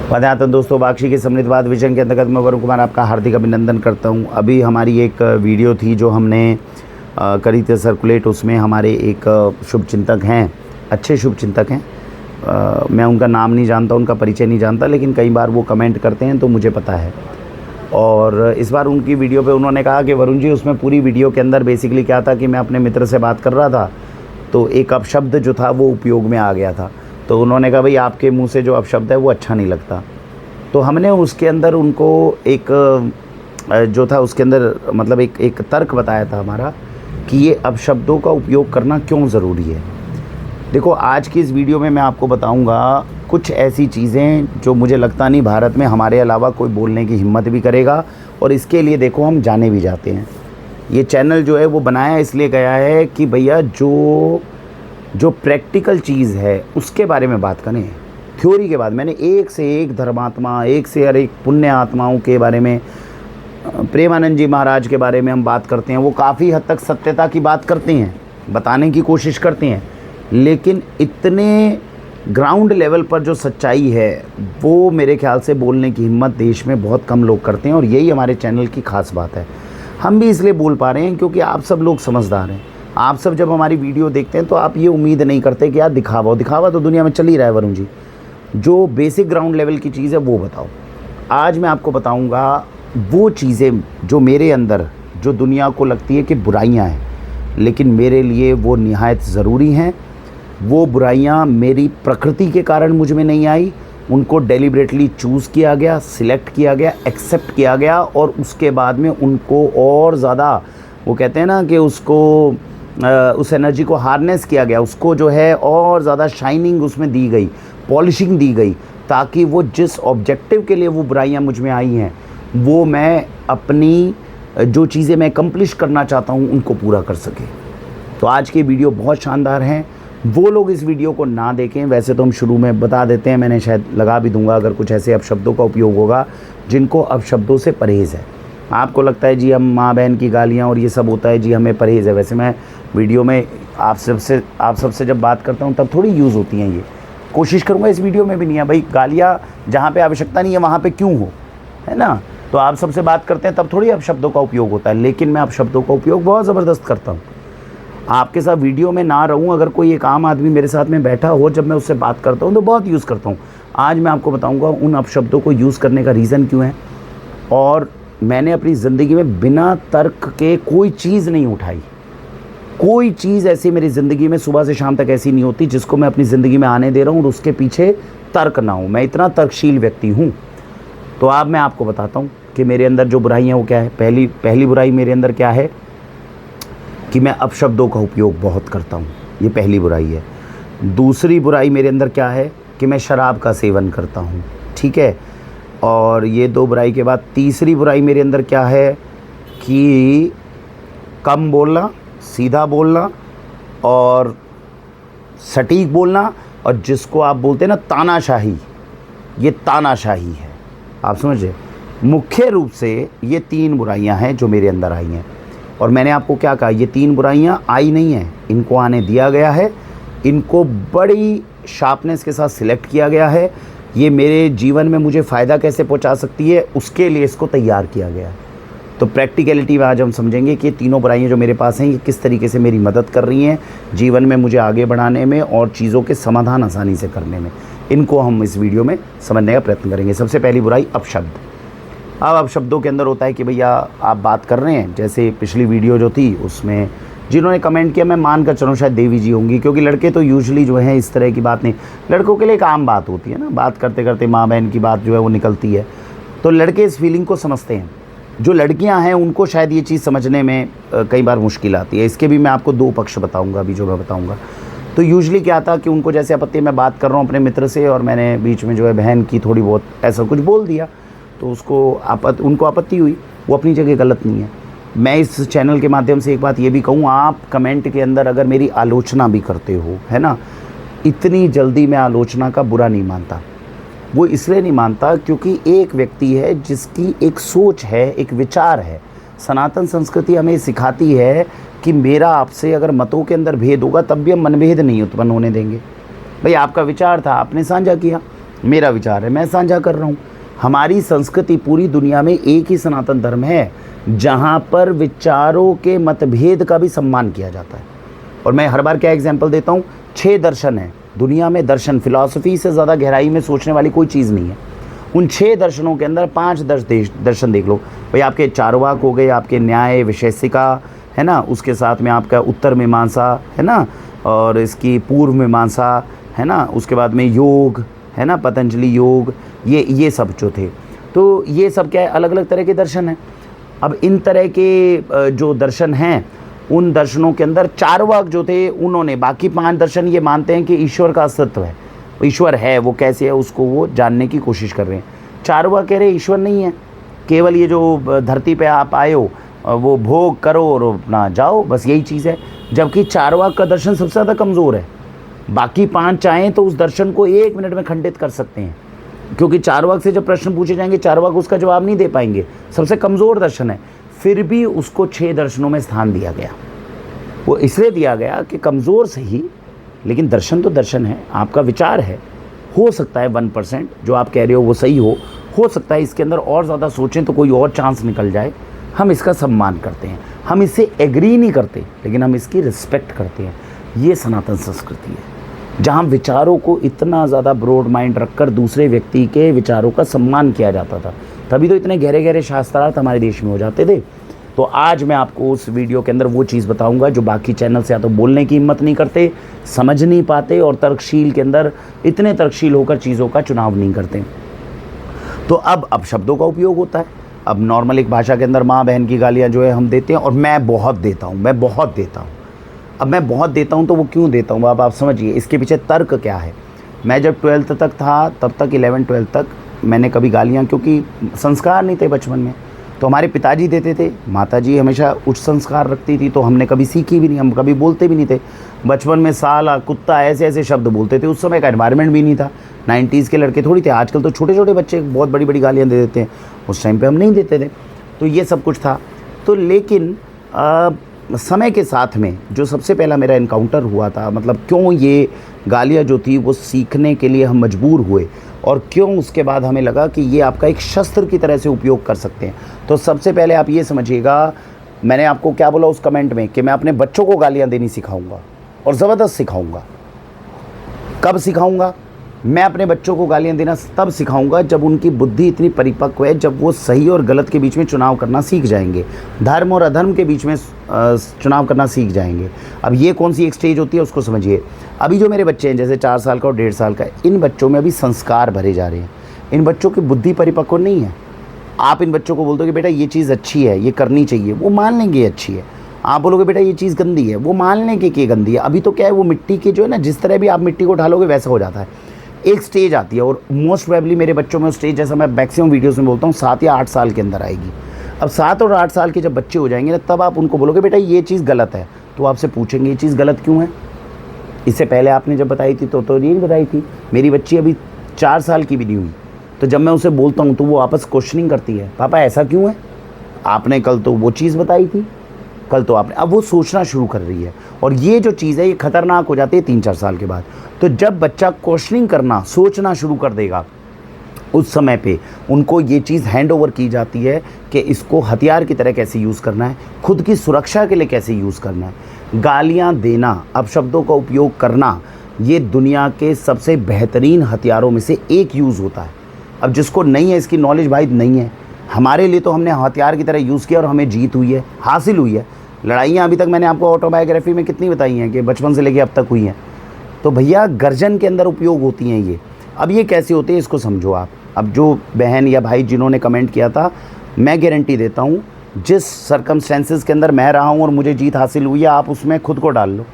वंदे दोस्तों, बाक्षी के समृद्धवाद विजन के अंतर्गत मैं वरुण कुमार आपका हार्दिक अभिनंदन करता हूं। अभी हमारी एक वीडियो थी जो हमने करी थी सर्कुलेट। उसमें हमारे एक शुभचिंतक हैं, अच्छे शुभचिंतक हैं। मैं उनका नाम नहीं जानता, उनका परिचय नहीं जानता, लेकिन कई बार वो कमेंट करते हैं तो मुझे पता है। और इस बार उनकी वीडियो पे उन्होंने कहा कि वरुण जी, उसमें पूरी वीडियो के अंदर बेसिकली क्या था कि मैं अपने मित्र से बात कर रहा था तो एक अपशब्द जो था वो उपयोग में आ गया था। तो उन्होंने कहा भाई आपके मुंह से जो अपशब्द है वो अच्छा नहीं लगता। तो हमने उसके अंदर उनको एक जो था उसके अंदर मतलब एक तर्क बताया था हमारा कि ये अपशब्दों का उपयोग करना क्यों ज़रूरी है। देखो, आज की इस वीडियो में मैं आपको बताऊंगा कुछ ऐसी चीज़ें जो मुझे लगता नहीं भारत में हमारे अलावा कोई बोलने की हिम्मत भी करेगा, और इसके लिए देखो हम जाने भी जाते हैं। ये चैनल जो है वो बनाया इसलिए गया है कि भैया जो प्रैक्टिकल चीज़ है उसके बारे में बात करें। थ्योरी के बाद मैंने एक से एक धर्मात्मा, एक से एक पुण्य आत्माओं के बारे में, प्रेमानंद जी महाराज के बारे में हम बात करते हैं। वो काफ़ी हद तक सत्यता की बात करते हैं, बताने की कोशिश करते हैं, लेकिन इतने ग्राउंड लेवल पर जो सच्चाई है वो मेरे ख्याल से बोलने की हिम्मत देश में बहुत कम लोग करते हैं। और यही हमारे चैनल की खास बात है। हम भी इसलिए बोल पा रहे हैं क्योंकि आप सब लोग समझदार हैं। आप सब जब हमारी वीडियो देखते हैं तो आप ये उम्मीद नहीं करते कि यार दिखावा तो दुनिया में चल ही रहा है वरुण जी, जो बेसिक ग्राउंड लेवल की चीज़ है वो बताओ। आज मैं आपको बताऊंगा वो चीज़ें जो मेरे अंदर, जो दुनिया को लगती है कि बुराइयां हैं, लेकिन मेरे लिए वो निहायत ज़रूरी हैं। वो बुराइयां मेरी प्रकृति के कारण मुझ में नहीं आई, उनको डेलिबरेटली चूज़ किया गया, सिलेक्ट किया गया, एक्सेप्ट किया गया, और उसके बाद में उनको और ज़्यादा, वो कहते हैं ना कि उसको उस एनर्जी को हार्नेस किया गया, उसको जो है और ज़्यादा शाइनिंग उसमें दी गई, पॉलिशिंग दी गई, ताकि वो जिस ऑब्जेक्टिव के लिए वो बुराइयां मुझ में आई हैं वो मैं अपनी जो चीज़ें मैं अकम्प्लिश करना चाहता हूं उनको पूरा कर सके। तो आज की वीडियो बहुत शानदार है। वो लोग इस वीडियो को ना देखें, वैसे तो हम शुरू में बता देते हैं, मैंने शायद लगा भी दूंगा अगर कुछ ऐसे अपशब्दों का उपयोग होगा जिनको अपशब्दों से परहेज़ है। आपको लगता है जी हम माँ बहन की गालियाँ और ये सब होता है जी हमें परहेज़ है। वैसे मैं वीडियो में आप सबसे जब बात करता हूँ तब थोड़ी यूज़ होती हैं ये। कोशिश करूँगा इस वीडियो में भी नहीं है भाई, गालियाँ जहाँ पे आवश्यकता नहीं है वहाँ पे क्यों हो, है ना। तो आप सबसे बात करते हैं तब थोड़ी अपशब्दों का उपयोग होता है, लेकिन मैं अपशब्दों का उपयोग बहुत ज़बरदस्त करता हूँ। आपके साथ वीडियो में ना रहूँ, अगर कोई एक आम आदमी मेरे साथ में बैठा हो, जब मैं उससे बात करता हूँ तो बहुत यूज़ करता हूँ। आज मैं आपको बताऊँगा उन अपशब्दों को यूज़ करने का रीज़न क्यों है। और मैंने अपनी ज़िंदगी में बिना तर्क के कोई चीज़ नहीं उठाई। कोई चीज़ ऐसी मेरी ज़िंदगी में सुबह से शाम तक ऐसी नहीं होती जिसको मैं अपनी ज़िंदगी में आने दे रहा हूँ और उसके पीछे तर्क ना हो। मैं इतना तर्कशील व्यक्ति हूँ। तो अब मैं आपको बताता हूँ कि मेरे अंदर जो बुराई है वो क्या है। पहली बुराई मेरे अंदर क्या है कि मैं अपशब्दों का उपयोग बहुत करता हूँ, ये पहली बुराई है। दूसरी बुराई मेरे अंदर क्या है कि मैं शराब का सेवन करता हूँ, ठीक है। और ये दो बुराई के बाद तीसरी बुराई मेरे अंदर क्या है कि कम बोलना, सीधा बोलना और सटीक बोलना, और जिसको आप बोलते हैं ना तानाशाही, ये तानाशाही है। आप समझे, मुख्य रूप से ये तीन बुराइयां हैं जो मेरे अंदर आई हैं। और मैंने आपको क्या कहा, ये तीन बुराइयां आई नहीं हैं, इनको आने दिया गया है, इनको बड़ी शार्पनेस के साथ सिलेक्ट किया गया है। ये मेरे जीवन में मुझे फ़ायदा कैसे पहुंचा सकती है उसके लिए इसको तैयार किया गया है। तो प्रैक्टिकलिटी में आज हम समझेंगे कि तीनों बुराइयां जो मेरे पास हैं ये किस तरीके से मेरी मदद कर रही हैं जीवन में मुझे आगे बढ़ाने में और चीज़ों के समाधान आसानी से करने में। इनको हम इस वीडियो में समझने का प्रयत्न करेंगे। सबसे पहली बुराई अपशब्द। अब अपशब्दों के अंदर होता है कि भैया आप बात कर रहे हैं, जैसे पिछली वीडियो जो थी उसमें जिन्होंने कमेंट किया, मैं मान कर चलूँ शायद देवी जी होंगी, क्योंकि लड़के तो यूजुअली जो है इस तरह की बात नहीं, लड़कों के लिए एक आम बात होती है ना, बात करते करते माँ बहन की बात जो है वो निकलती है, तो लड़के इस फीलिंग को समझते हैं। जो लड़कियां हैं उनको शायद ये चीज़ समझने में कई बार मुश्किल आती है। इसके भी मैं आपको दो पक्ष बताऊंगा अभी जो मैं बताऊंगा। तो यूजुअली क्या था कि उनको जैसे आपत्ति, मैं बात कर रहा हूँ अपने मित्र से और मैंने बीच में जो है बहन की थोड़ी बहुत ऐसा कुछ बोल दिया, तो उनको आपत्ति हुई। वो अपनी जगह गलत नहीं है। मैं इस चैनल के माध्यम से एक बात ये भी कहूँ, आप कमेंट के अंदर अगर मेरी आलोचना भी करते हो, है ना, इतनी जल्दी मैं आलोचना का बुरा नहीं मानता। वो इसलिए नहीं मानता क्योंकि एक व्यक्ति है जिसकी एक सोच है, एक विचार है। सनातन संस्कृति हमें सिखाती है कि मेरा आपसे अगर मतों के अंदर भेद होगा तब भी हम मनभेद नहीं उत्पन्न होने देंगे। भाई आपका विचार था, आपने साझा किया, मेरा विचार है, मैं साझा कर रहा हूँ। हमारी संस्कृति पूरी दुनिया में एक ही सनातन धर्म है जहाँ पर विचारों के मतभेद का भी सम्मान किया जाता है। और मैं हर बार क्या एग्जाम्पल देता हूँ, 6 दर्शन है दुनिया में। दर्शन, फिलॉसफी से ज़्यादा गहराई में सोचने वाली कोई चीज़ नहीं है। उन 6 दर्शनों के अंदर 5 दर्शन देख लो भाई। आपके चारवाक हो गए, आपके न्याय वैशेषिका है ना, उसके साथ में आपका उत्तर मीमांसा है ना, और इसकी पूर्व मीमांसा है ना, उसके बाद में योग है ना, पतंजलि योग, ये सब जो थे। तो ये सब क्या है, अलग अलग तरह के दर्शन हैं। अब इन तरह के जो दर्शन हैं, उन दर्शनों के अंदर चारवाक जो थे उन्होंने, बाकी 5 दर्शन ये मानते हैं कि ईश्वर का अस्तित्व है, ईश्वर है, वो कैसे है उसको वो जानने की कोशिश कर रहे हैं। चारवाक कह रहे ईश्वर नहीं है, केवल ये जो धरती पे आप आए हो वो भोग करो और अपना जाओ, बस यही चीज़ है। जबकि चारवाक का दर्शन सबसे ज़्यादा कमज़ोर है। बाकी 5 चाहें तो उस दर्शन को 1 मिनट में खंडित कर सकते हैं, क्योंकि चारवाक से जब प्रश्न पूछे जाएंगे चारवाक उसका जवाब नहीं दे पाएंगे, सबसे कमज़ोर दर्शन है। फिर भी उसको 6 दर्शनों में स्थान दिया गया। वो इसलिए दिया गया कि कमज़ोर सही, लेकिन दर्शन तो दर्शन है, आपका विचार है। हो सकता है 1% जो आप कह रहे हो वो सही हो सकता है इसके अंदर और ज़्यादा सोचें तो कोई और चांस निकल जाए। हम इसका सम्मान करते हैं, हम इससे एग्री नहीं करते, लेकिन हम इसकी रिस्पेक्ट करते हैं। ये सनातन संस्कृति है, जहाँ विचारों को इतना ज़्यादा ब्रॉड माइंड रखकर दूसरे व्यक्ति के विचारों का सम्मान किया जाता था। तभी तो इतने गहरे गहरे शास्त्रार्थ हमारे देश में हो जाते थे। तो आज मैं आपको उस वीडियो के अंदर वो चीज़ बताऊंगा जो बाकी चैनल से या तो बोलने की हिम्मत नहीं करते, समझ नहीं पाते, और तर्कशील के अंदर इतने तर्कशील होकर चीज़ों का चुनाव नहीं करते। तो अब शब्दों का उपयोग होता है। अब नॉर्मल एक भाषा के अंदर माँ बहन की गालियाँ जो है हम देते हैं, और मैं बहुत देता हूँ। अब मैं बहुत देता हूँ तो वो क्यों देता हूँ, अब आप समझिए इसके पीछे तर्क क्या है। मैं जब 12th तक था, तब तक 11-12 तक मैंने कभी गालियाँ, क्योंकि संस्कार नहीं थे बचपन में, तो हमारे पिताजी देते थे, माताजी हमेशा उच्च संस्कार रखती थी, तो हमने कभी सीखी भी नहीं, हम कभी बोलते भी नहीं थे। बचपन में साला, कुत्ता, ऐसे ऐसे शब्द बोलते थे। उस समय का एनवायरनमेंट भी नहीं था, 90s के लड़के थोड़ी थे। आजकल तो छोटे छोटे बच्चे बहुत बड़ी बड़ी गालियाँ दे देते हैं, उस टाइम पे हम नहीं देते थे। तो ये सब कुछ था। तो लेकिन समय के साथ में जो सबसे पहला मेरा इनकाउंटर हुआ था, मतलब क्यों ये गालियाँ जो थी वो सीखने के लिए हम मजबूर हुए, और क्यों उसके बाद हमें लगा कि ये आपका एक शस्त्र की तरह से उपयोग कर सकते हैं। तो सबसे पहले आप ये समझिएगा, मैंने आपको क्या बोला उस कमेंट में कि मैं अपने बच्चों को गालियाँ देनी सिखाऊंगा, और ज़बरदस्त सिखाऊंगा। कब सिखाऊंगा? मैं अपने बच्चों को गालियाँ देना तब सिखाऊंगा जब उनकी बुद्धि इतनी परिपक्व है, जब वो सही और गलत के बीच में चुनाव करना सीख जाएंगे, धर्म और अधर्म के बीच में चुनाव करना सीख जाएंगे। अब ये कौन सी एक स्टेज होती है उसको समझिए। अभी जो मेरे बच्चे हैं, जैसे 4 साल का और 1.5 साल का, इन बच्चों में अभी संस्कार भरे जा रहे हैं। इन बच्चों की बुद्धि परिपक्व नहीं है। आप इन बच्चों को बोल दो कि बेटा ये चीज़ अच्छी है, ये करनी चाहिए, वो मान लेंगे अच्छी है। आप बोलोगे बेटा ये चीज़ गंदी है, वो मान लेंगे कि गंदी है। अभी तो क्या है, वो मिट्टी के जो है ना, जिस तरह भी आप मिट्टी को ढालोगे वैसा हो जाता है। एक स्टेज आती है, और मोस्ट प्रोबेबली मेरे बच्चों में स्टेज, जैसा मैं मैक्सिमम वीडियोस में बोलता हूँ, 7 या 8 साल के अंदर आएगी। अब 7 और 8 साल के जब बच्चे हो जाएंगे ना, तब आप उनको बोलोगे बेटा ये चीज़ गलत है, तो आपसे पूछेंगे ये चीज़ गलत क्यों है। इससे पहले आपने जब बताई थी तो नहीं बताई थी। मेरी बच्ची अभी 4 साल की भी नहीं हुई, तो जब मैं उसे बोलता हूँ तो वो आपस क्वेश्चनिंग करती है, पापा ऐसा क्यों है, आपने कल तो वो चीज़ बताई थी, कल तो आपने। अब वो सोचना शुरू कर रही है, और ये जो चीज़ है ये खतरनाक हो जाती है 3-4 साल के बाद। तो जब बच्चा क्वेश्चनिंग करना, सोचना शुरू कर देगा, उस समय पे उनको ये चीज़ हैंड ओवर की जाती है कि इसको हथियार की तरह कैसे यूज़ करना है, खुद की सुरक्षा के लिए कैसे यूज़ करना है। गालियाँ देना, अपशब्दों का उपयोग करना, ये दुनिया के सबसे बेहतरीन हथियारों में से एक यूज़ होता है। अब जिसको नहीं है, इसकी नॉलेज भाई नहीं है, हमारे लिए तो हमने हथियार की तरह यूज़ किया और हमें जीत हुई है, हासिल हुई है। लड़ाइयाँ अभी तक मैंने आपको ऑटोबायोग्राफी में कितनी बताई हैं कि बचपन से लेके अब तक हुई हैं। तो भैया गर्जन के अंदर उपयोग होती हैं ये। अब ये कैसे होते हैं इसको समझो आप। अब जो बहन या भाई जिन्होंने कमेंट किया था, मैं गारंटी देता हूँ जिस सर्कमस्टेंसेस के अंदर मैं रहा हूँ और मुझे जीत हासिल हुई है, आप उसमें खुद को डाल लो,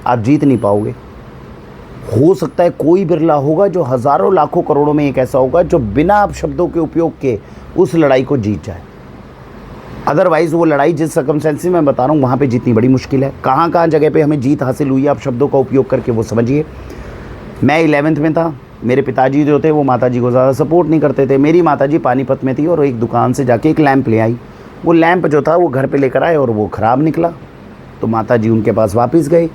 आप जीत नहीं पाओगे। हो सकता है कोई बिरला होगा जो हज़ारों लाखों करोड़ों में एक ऐसा होगा जो बिना अपशब्दों के उपयोग के उस लड़ाई को जीत जाए। अदरवाइज़ वो लड़ाई जिस सर्कमस्टेंसेस में बता रहा हूँ वहाँ पे जीतनी बड़ी मुश्किल है। कहाँ कहाँ जगह पे हमें जीत हासिल हुई है अपशब्दों का उपयोग करके, वो समझिए। मैं 11th में था, मेरे पिताजी जो थे वो माताजी को ज़्यादा सपोर्ट नहीं करते थे। मेरी माताजी पानीपत में थी और एक दुकान से जाके एक लैंप ले आई। वो लैंप जो था वो घर पे लेकर आए और वो ख़राब निकला, तो माताजी उनके पास वापस गए।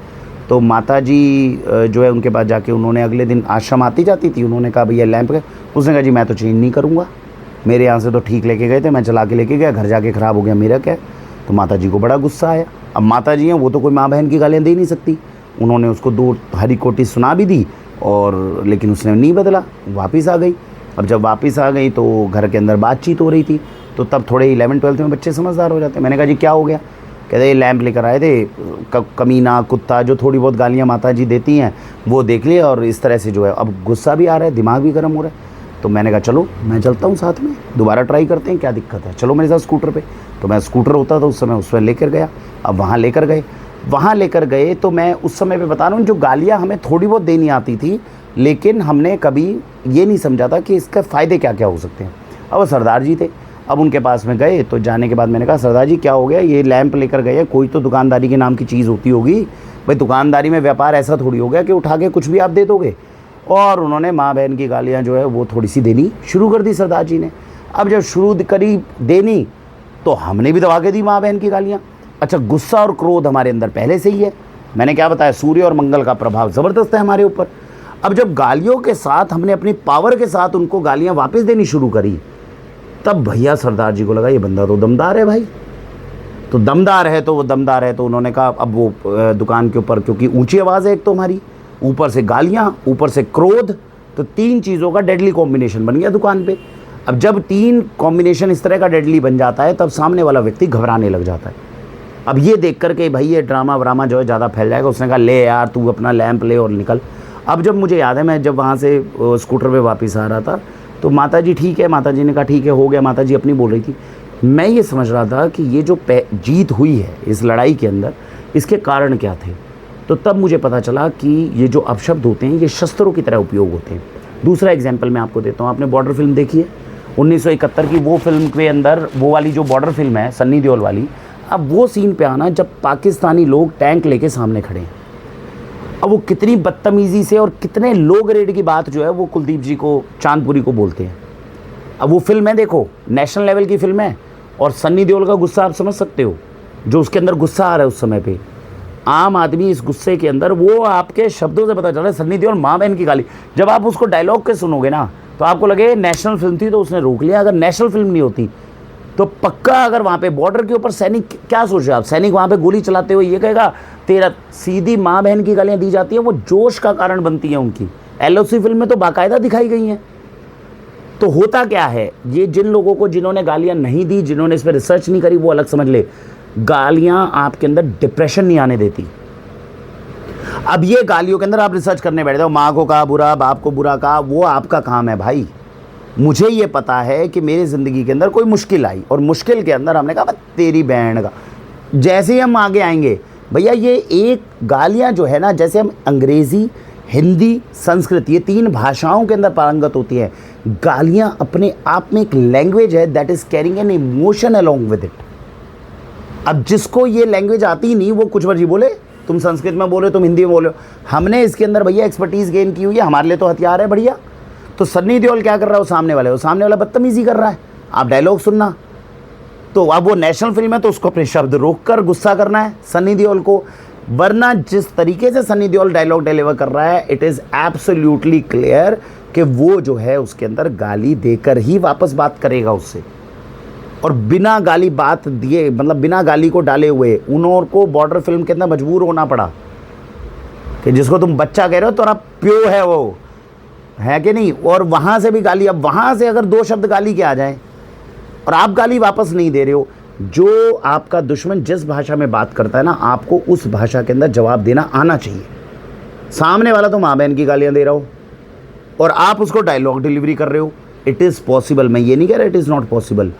तो माता जी जो है उनके पास जाके उन्होंने अगले दिन आश्रम आती जाती थी, उन्होंने कहा भैया लैंप है। उसने कहा जी मैं तो चेंज नहीं करूँगा, मेरे यहाँ से तो ठीक लेके गए थे, मैं चला के लेके गया, घर जाके ख़राब हो गया, मेरा क्या है। तो माता जी को बड़ा गुस्सा आया। अब माता जी हैं वो तो कोई माँ बहन की गालियाँ दे नहीं सकती, उन्होंने उसको 2 हरी कोटी सुना भी दी और लेकिन उसने नहीं बदला, वापस आ गई। अब जब वापस आ गई तो घर के अंदर बातचीत हो रही थी, तो तब थोड़े 11-12 में बच्चे समझदार हो जाते हैं। मैंने कहा जी क्या हो गया? कहते ये लैंप लेकर आए थे, कमीना कुत्ता जो थोड़ी बहुत गालियाँ माता जी देती हैं वो देख लिए और इस तरह से जो है अब गुस्सा भी आ रहा है, दिमाग भी गर्म हो रहा है। तो मैंने कहा चलो मैं चलता हूँ साथ में, दोबारा ट्राई करते हैं, क्या दिक्कत है, चलो मेरे साथ स्कूटर पे। तो मैं स्कूटर होता था उस समय, उसमें लेकर गया। अब वहाँ लेकर गए तो मैं उस समय पे बता रहा हूँ, जो गालियाँ हमें थोड़ी बहुत देनी आती थी, लेकिन हमने कभी ये नहीं समझा था कि इसके फ़ायदे क्या क्या हो सकते हैं। अब वो सरदार जी थे, अब उनके पास में गए तो जाने के बाद मैंने कहा सरदार जी क्या हो गया, ये लैंप लेकर गए, कोई तो दुकानदारी के नाम की चीज़ होती होगी भाई, दुकानदारी में व्यापार ऐसा थोड़ी हो गया कि उठा के कुछ भी आप दे दोगे। और उन्होंने माँ बहन की गालियाँ जो है वो थोड़ी सी देनी शुरू कर दी सरदार जी ने। अब जब शुरू करी देनी तो हमने भी दबा के दी माँ बहन की गालियाँ। अच्छा, गुस्सा और क्रोध हमारे अंदर पहले से ही है, मैंने क्या बताया, सूर्य और मंगल का प्रभाव ज़बरदस्त है हमारे ऊपर। अब जब गालियों के साथ हमने अपनी पावर के साथ उनको गालियाँ वापस देनी शुरू करी, तब भैया सरदार जी को लगा ये बंदा तो दमदार है भाई। तो दमदार है तो वो दमदार है, तो उन्होंने कहा अब वो दुकान के ऊपर, क्योंकि ऊंची आवाज़ है एक तो हमारी, ऊपर से गालियाँ, ऊपर से क्रोध, तो 3 चीज़ों का डेडली कॉम्बिनेशन बन गया दुकान पे। अब जब 3 कॉम्बिनेशन इस तरह का डेडली बन जाता है तब सामने वाला व्यक्ति घबराने लग जाता है। अब ये देख कर के भाई ये ड्रामा व्रामा जो है ज़्यादा फैल जाएगा, उसने कहा ले यार तू अपना लैंप ले और निकल। अब जब मुझे याद है मैं जब वहाँ से स्कूटर पे वापस आ रहा था तो माता जी ठीक है, माता जी ने कहा ठीक है हो गया, माता जी अपनी बोल रही थी। मैं ये समझ रहा था कि ये जो जीत हुई है इस लड़ाई के अंदर, इसके कारण क्या थे। तो तब मुझे पता चला कि ये जो अपशब्द होते हैं ये शस्त्रों की तरह उपयोग होते हैं। दूसरा एग्जाम्पल मैं आपको देता हूँ, आपने बॉर्डर फिल्म देखी है 1971 की, वो फिल्म के अंदर वो वाली जो बॉर्डर फिल्म है सन्नी देओल वाली, अब वो सीन पे आना जब पाकिस्तानी लोग टैंक लेके सामने खड़े हैं, अब वो कितनी बदतमीज़ी से और कितने लो ग्रेड की बात जो है वो कुलदीप जी को, चांदपुरी को बोलते हैं। अब वो फिल्म है, देखो नेशनल लेवल की फिल्म है, और सन्नी देओल का गुस्सा आप समझ सकते हो, जो उसके अंदर गुस्सा आ रहा है उस समय पे। आम आदमी इस गुस्से के अंदर, वो आपके शब्दों से पता चल रहा है सन्नी देओल माँ बहन की गाली। जब आप उसको डायलॉग के सुनोगे ना तो आपको लगे नेशनल फिल्म थी तो उसने रोक लिया, अगर नेशनल फिल्म नहीं होती तो पक्का अगर वहाँ पे बॉर्डर के ऊपर सैनिक, क्या सोच रहे हो आप, सैनिक वहाँ पे गोली चलाते हुए ये कहेगा तेरा, सीधी माँ बहन की गालियाँ दी जाती हैं, वो जोश का कारण बनती हैं उनकी। एलओसी फिल्म में तो बाकायदा दिखाई गई हैं। तो होता क्या है, ये जिन लोगों को, जिन्होंने गालियाँ नहीं दी, जिन्होंने इस पर रिसर्च नहीं करी, वो अलग समझ ले, गालियाँ आपके अंदर डिप्रेशन नहीं आने देती। अब ये गालियों के अंदर आप रिसर्च करने बैठ जाओ, माँ को कहा बुरा, बाप को बुरा कहा, वो आपका काम है भाई। मुझे ये पता है कि मेरी ज़िंदगी के अंदर कोई मुश्किल आई और मुश्किल के अंदर हमने कहा तेरी बहन का, जैसे ही हम आगे आएंगे भैया, ये एक गालियाँ जो है ना, जैसे हम अंग्रेज़ी, हिंदी, संस्कृत, ये 3 भाषाओं के अंदर पारंगत होती है, गालियाँ अपने आप में एक लैंग्वेज है that is carrying an emotion along with it. अब जिसको ये लैंग्वेज आती ही नहीं वो कुछ मर्जी बोले, तुम संस्कृत में बोले, तुम हिंदी में बोले, हमने इसके अंदर भैया एक्सपर्टीज़ गेन की हुई है, हमारे लिए तो हथियार है बढ़िया। तो सन्नी देओल क्या कर रहा है, वो सामने वाला बदतमीज़ी कर रहा है, आप डायलॉग सुनना। तो अब वो नेशनल फिल्म है तो उसको अपने शब्द रोक कर गुस्सा करना है सन्नी देओल को, वरना जिस तरीके से सन्नी देओल डायलॉग डिलीवर कर रहा है, इट इज़ एब्सोल्युटली क्लियर कि वो जो है उसके अंदर गाली देकर ही वापस बात करेगा उससे, और बिना गाली बात दिए, मतलब बिना गाली को डाले हुए उन्होंने को बॉर्डर फिल्म के अंदर मजबूर होना पड़ा कि जिसको तुम बच्चा कह रहे हो तो आप प्यो है, वो है कि नहीं, और वहाँ से भी गाली। अब वहाँ से अगर 2 शब्द गाली के आ जाएं और आप गाली वापस नहीं दे रहे हो, जो आपका दुश्मन जिस भाषा में बात करता है ना, आपको उस भाषा के अंदर जवाब देना आना चाहिए। सामने वाला तो माँ बहन की गालियाँ दे रहा हो और आप उसको डायलॉग डिलीवरी कर रहे हो, इट इज़ पॉसिबल, मैं ये नहीं कह रहा इट इज़ नॉट पॉसिबल,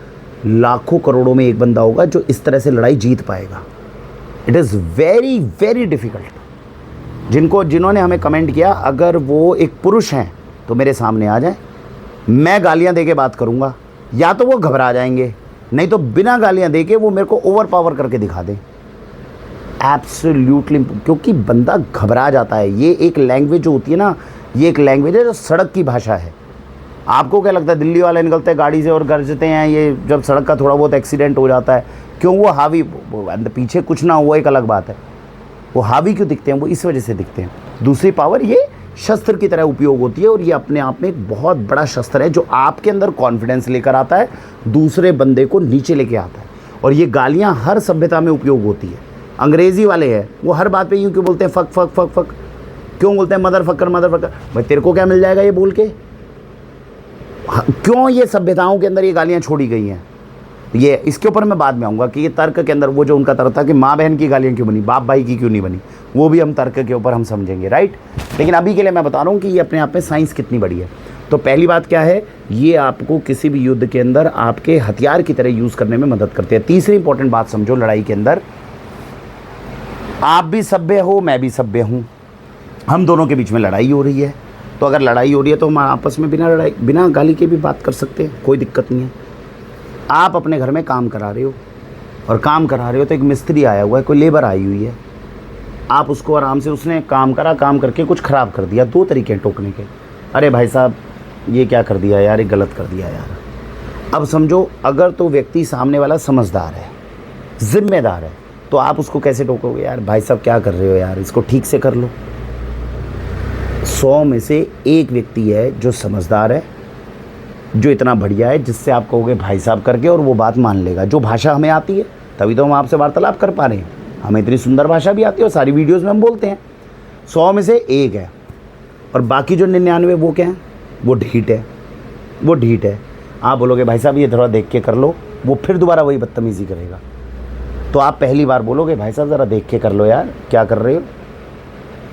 लाखों करोड़ों में एक बंदा होगा जो इस तरह से लड़ाई जीत पाएगा। It is very very difficult. जिन्होंने हमें कमेंट किया, अगर वो एक पुरुष हैं तो मेरे सामने आ जाए, मैं गालियां दे के बात करूंगा, या तो वो घबरा जाएंगे, नहीं तो बिना गालियां दे के वो मेरे को ओवर पावर करके दिखा दें। एब्सोल्युटली, क्योंकि बंदा घबरा जाता है। ये एक लैंग्वेज जो होती है ना, ये एक लैंग्वेज है जो सड़क की भाषा है। आपको क्या लगता है दिल्ली वाले निकलते हैं गाड़ी से और गरजते हैं, ये जब सड़क का थोड़ा बहुत एक्सीडेंट हो जाता है, क्यों? वो हावी, पीछे कुछ ना हुआ एक अलग बात है, वो हावी क्यों दिखते हैं? वो इस वजह से दिखते हैं। दूसरी पावर ये शस्त्र की तरह उपयोग होती है और ये अपने आप में एक बहुत बड़ा शस्त्र है जो आपके अंदर कॉन्फिडेंस लेकर आता है, दूसरे बंदे को नीचे लेके आता है। और ये गालियाँ हर सभ्यता में उपयोग होती है। अंग्रेज़ी वाले हैं वो हर बात पे यूँ क्यों बोलते हैं फक फक फक फक, क्यों बोलते हैं मदर फक्कर भाई तेरे को क्या मिल जाएगा ये बोल के? क्यों ये सभ्यताओं के अंदर ये गालियाँ छोड़ी गई हैं? ये इसके ऊपर मैं बाद में आऊँगा कि ये तर्क के अंदर वो जो उनका तर्क था कि माँ बहन की गालियाँ क्यों बनी, बाप भाई की क्यों नहीं बनी, वो भी हम तर्क के ऊपर हम समझेंगे, राइट। लेकिन अभी के लिए मैं बता रहा हूँ कि ये अपने आप में साइंस कितनी बड़ी है। तो पहली बात क्या है, ये आपको किसी भी युद्ध के अंदर आपके हथियार की तरह यूज़ करने में मदद करते हैं। तीसरी इंपॉर्टेंट बात समझो, लड़ाई के अंदर आप भी सभ्य हो, मैं भी सभ्य हूँ, हम दोनों के बीच में लड़ाई हो रही है। तो अगर लड़ाई हो रही है तो हम आपस में बिना गाली के भी बात कर सकते हैं, कोई दिक्कत नहीं है। आप अपने घर में काम करा रहे हो और काम करा रहे हो तो एक मिस्त्री आया हुआ है, कोई लेबर आई हुई है, आप उसको आराम से, उसने काम करके कुछ ख़राब कर दिया। दो तरीके हैं टोकने के, अरे भाई साहब ये क्या कर दिया यार, ये गलत कर दिया यार। अब समझो अगर तो व्यक्ति सामने वाला समझदार है, जिम्मेदार है, तो आप उसको कैसे टोकोगे? यार भाई साहब क्या कर रहे हो यार, इसको ठीक से कर लो। 100 में से एक व्यक्ति है जो समझदार है, जो इतना बढ़िया है जिससे आप कहोगे भाई साहब करके और वो बात मान लेगा। जो भाषा हमें आती है तभी तो हम आपसे वार्तालाप कर पा रहे हैं, हमें इतनी सुंदर भाषा भी आती है और सारी वीडियोस में हम बोलते हैं। 100 में से एक है और बाकी जो 99 वो क्या है? वो ढीठ है, वो ढीठ है। आप बोलोगे भाई साहब ये थोड़ा देख के कर लो, वो फिर दोबारा वही बदतमीज़ी करेगा। तो आप पहली बार बोलोगे भाई साहब ज़रा देख के कर लो यार, क्या कर रहे हो?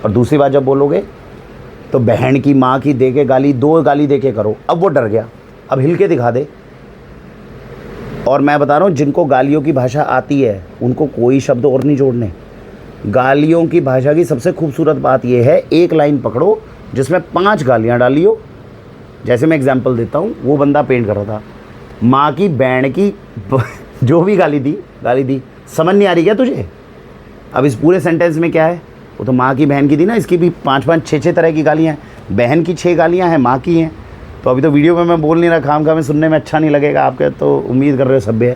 और दूसरी बार जब बोलोगे तो बहन की, माँ की दे के गाली, 2 गाली दे के करो। अब वो डर गया, अब हिल के दिखा दे। और मैं बता रहा हूँ जिनको गालियों की भाषा आती है उनको कोई शब्द और नहीं जोड़ने। गालियों की भाषा की सबसे खूबसूरत बात यह है, एक लाइन पकड़ो जिसमें 5 गालियाँ डालियो। जैसे मैं एग्जांपल देता हूँ, वो बंदा पेंट कर रहा था, माँ की, बहन की, जो भी गाली दी, समझ नहीं आ रही क्या तुझे? अब इस पूरे सेंटेंस में क्या है? वो तो माँ की बहन की थी ना, इसकी भी 5-5 6-6 तरह की गालियाँ हैं। बहन की 6 गालियाँ हैं, माँ की हैं। तो अभी तो वीडियो में मैं बोल नहीं रहा, खामखा में सुनने में अच्छा नहीं लगेगा आपके, तो उम्मीद कर रहे हो सभ्य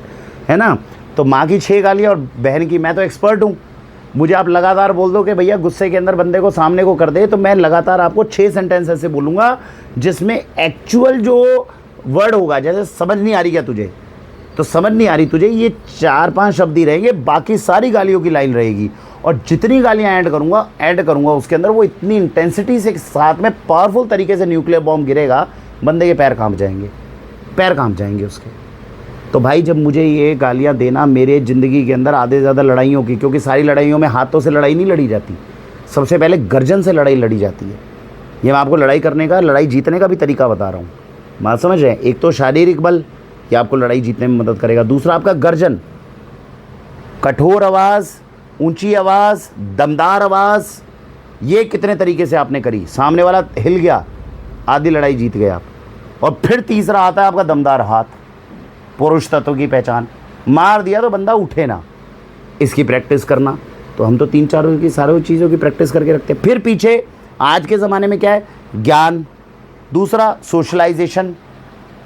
है ना। तो माँ की 6 गालियाँ और बहन की, मैं तो एक्सपर्ट हूँ। मुझे आप लगातार बोल दो कि भैया गुस्से के अंदर बंदे को सामने को कर दे, तो मैं लगातार आपको 6 सेंटेंस ऐसे बोलूँगा जिसमें एक्चुअल जो वर्ड होगा, जैसे समझ नहीं आ रही क्या तुझे, तो समझ नहीं आ रही तुझे, ये 4-5 शब्द ही रहेंगे, बाकी सारी गालियों की लाइन रहेगी। और जितनी गालियाँ ऐड करूँगा उसके अंदर, वो इतनी इंटेंसिटी से साथ में पावरफुल तरीके से न्यूक्लियर बॉम्ब गिरेगा, बंदे के पैर कांप जाएंगे उसके। तो भाई जब मुझे ये गालियाँ देना, मेरे ज़िंदगी के अंदर आधे से ज़्यादा लड़ाइयों की, क्योंकि सारी लड़ाइयों में हाथों से लड़ाई नहीं लड़ी जाती, सबसे पहले गर्जन से लड़ाई लड़ी जाती है। ये मैं आपको लड़ाई जीतने का भी तरीका बता रहा हूँ, बात समझ रहे हैं। एक तो शारीरिक बल, ये आपको लड़ाई जीतने में मदद करेगा। दूसरा आपका गर्जन, कठोर आवाज़, ऊंची आवाज़, दमदार आवाज़, ये कितने तरीके से आपने करी, सामने वाला हिल गया, आधी लड़ाई जीत गए आप। और फिर तीसरा आता है आपका दमदार हाथ, पुरुष तत्व की पहचान, मार दिया तो बंदा उठे ना, इसकी प्रैक्टिस करना। तो हम तो 3-4 की सारी चीज़ों की प्रैक्टिस करके रखते हैं। फिर पीछे आज के ज़माने में क्या है? ज्ञान। दूसरा सोशलाइजेशन,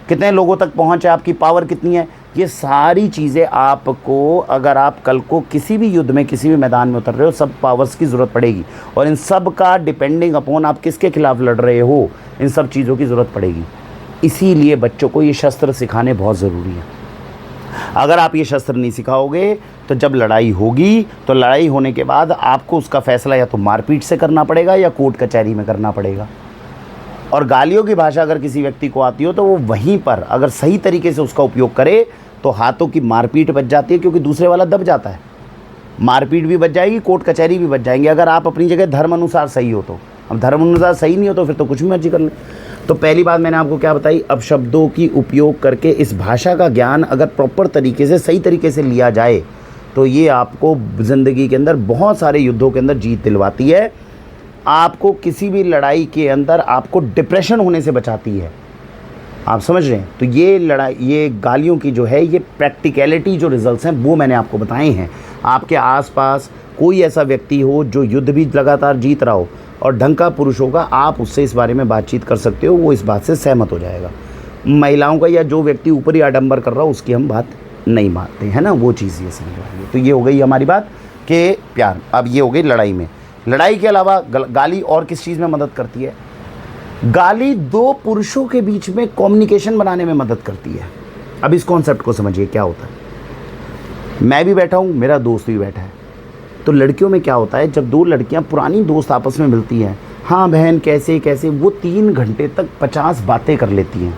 कितने लोगों तक पहुँच है, आपकी पावर कितनी है, ये सारी चीज़ें आपको, अगर आप कल को किसी भी युद्ध में, किसी भी मैदान में उतर रहे हो, सब पावर्स की ज़रूरत पड़ेगी। और इन सब का डिपेंडिंग अपॉन आप किसके खिलाफ लड़ रहे हो, इन सब चीज़ों की ज़रूरत पड़ेगी। इसीलिए बच्चों को ये शस्त्र सिखाने बहुत ज़रूरी है। अगर आप ये शस्त्र नहीं सिखाओगे तो जब लड़ाई होगी, तो लड़ाई होने के बाद आपको उसका फ़ैसला या तो मारपीट से करना पड़ेगा या कोर्ट कचहरी में करना पड़ेगा। और गालियों की भाषा अगर किसी व्यक्ति को आती हो तो वो वहीं पर अगर सही तरीके से उसका उपयोग करे तो हाथों की मारपीट बच जाती है, क्योंकि दूसरे वाला दब जाता है। मारपीट भी बच जाएगी, कोर्ट कचहरी भी बच जाएंगे, अगर आप अपनी जगह धर्म अनुसार सही हो तो। अब धर्म अनुसार सही नहीं हो तो फिर तो कुछ भी मर्जी कर ले। तो पहली बात मैंने आपको क्या बताई, अब शब्दों की उपयोग करके इस भाषा का ज्ञान अगर प्रॉपर तरीके से, सही तरीके से लिया जाए तो ये आपको ज़िंदगी के अंदर बहुत सारे युद्धों के अंदर जीत दिलवाती है। आपको किसी भी लड़ाई के अंदर आपको डिप्रेशन होने से बचाती है। आप समझ रहे हैं? तो ये लड़ाई, ये गालियों की जो है, ये प्रैक्टिकलिटी जो रिजल्ट्स हैं वो मैंने आपको बताए हैं। आपके आसपास कोई ऐसा व्यक्ति हो जो युद्ध भी लगातार जीत रहा हो और ढंग का पुरुष होगा, आप उससे इस बारे में बातचीत कर सकते हो, वो इस बात से सहमत हो जाएगा। महिलाओं का या जो व्यक्ति ऊपरी आडंबर कर रहा हो उसकी हम बात नहीं मानते हैं ना, वो चीज़ ये समझ आएगी। तो ये हो गई हमारी बात कि प्यार। अब ये हो गई लड़ाई में। लड़ाई के अलावा गाली और किस चीज़ में मदद करती है? गाली दो पुरुषों के बीच में कम्युनिकेशन बनाने में मदद करती है। अब इस कॉन्सेप्ट को समझिए क्या होता है। मैं भी बैठा हूँ, मेरा दोस्त भी बैठा है, तो लड़कियों में क्या होता है, जब दो लड़कियाँ पुरानी दोस्त आपस में मिलती हैं, हाँ बहन कैसे कैसे, वो 3 घंटे तक 50 बातें कर लेती हैं।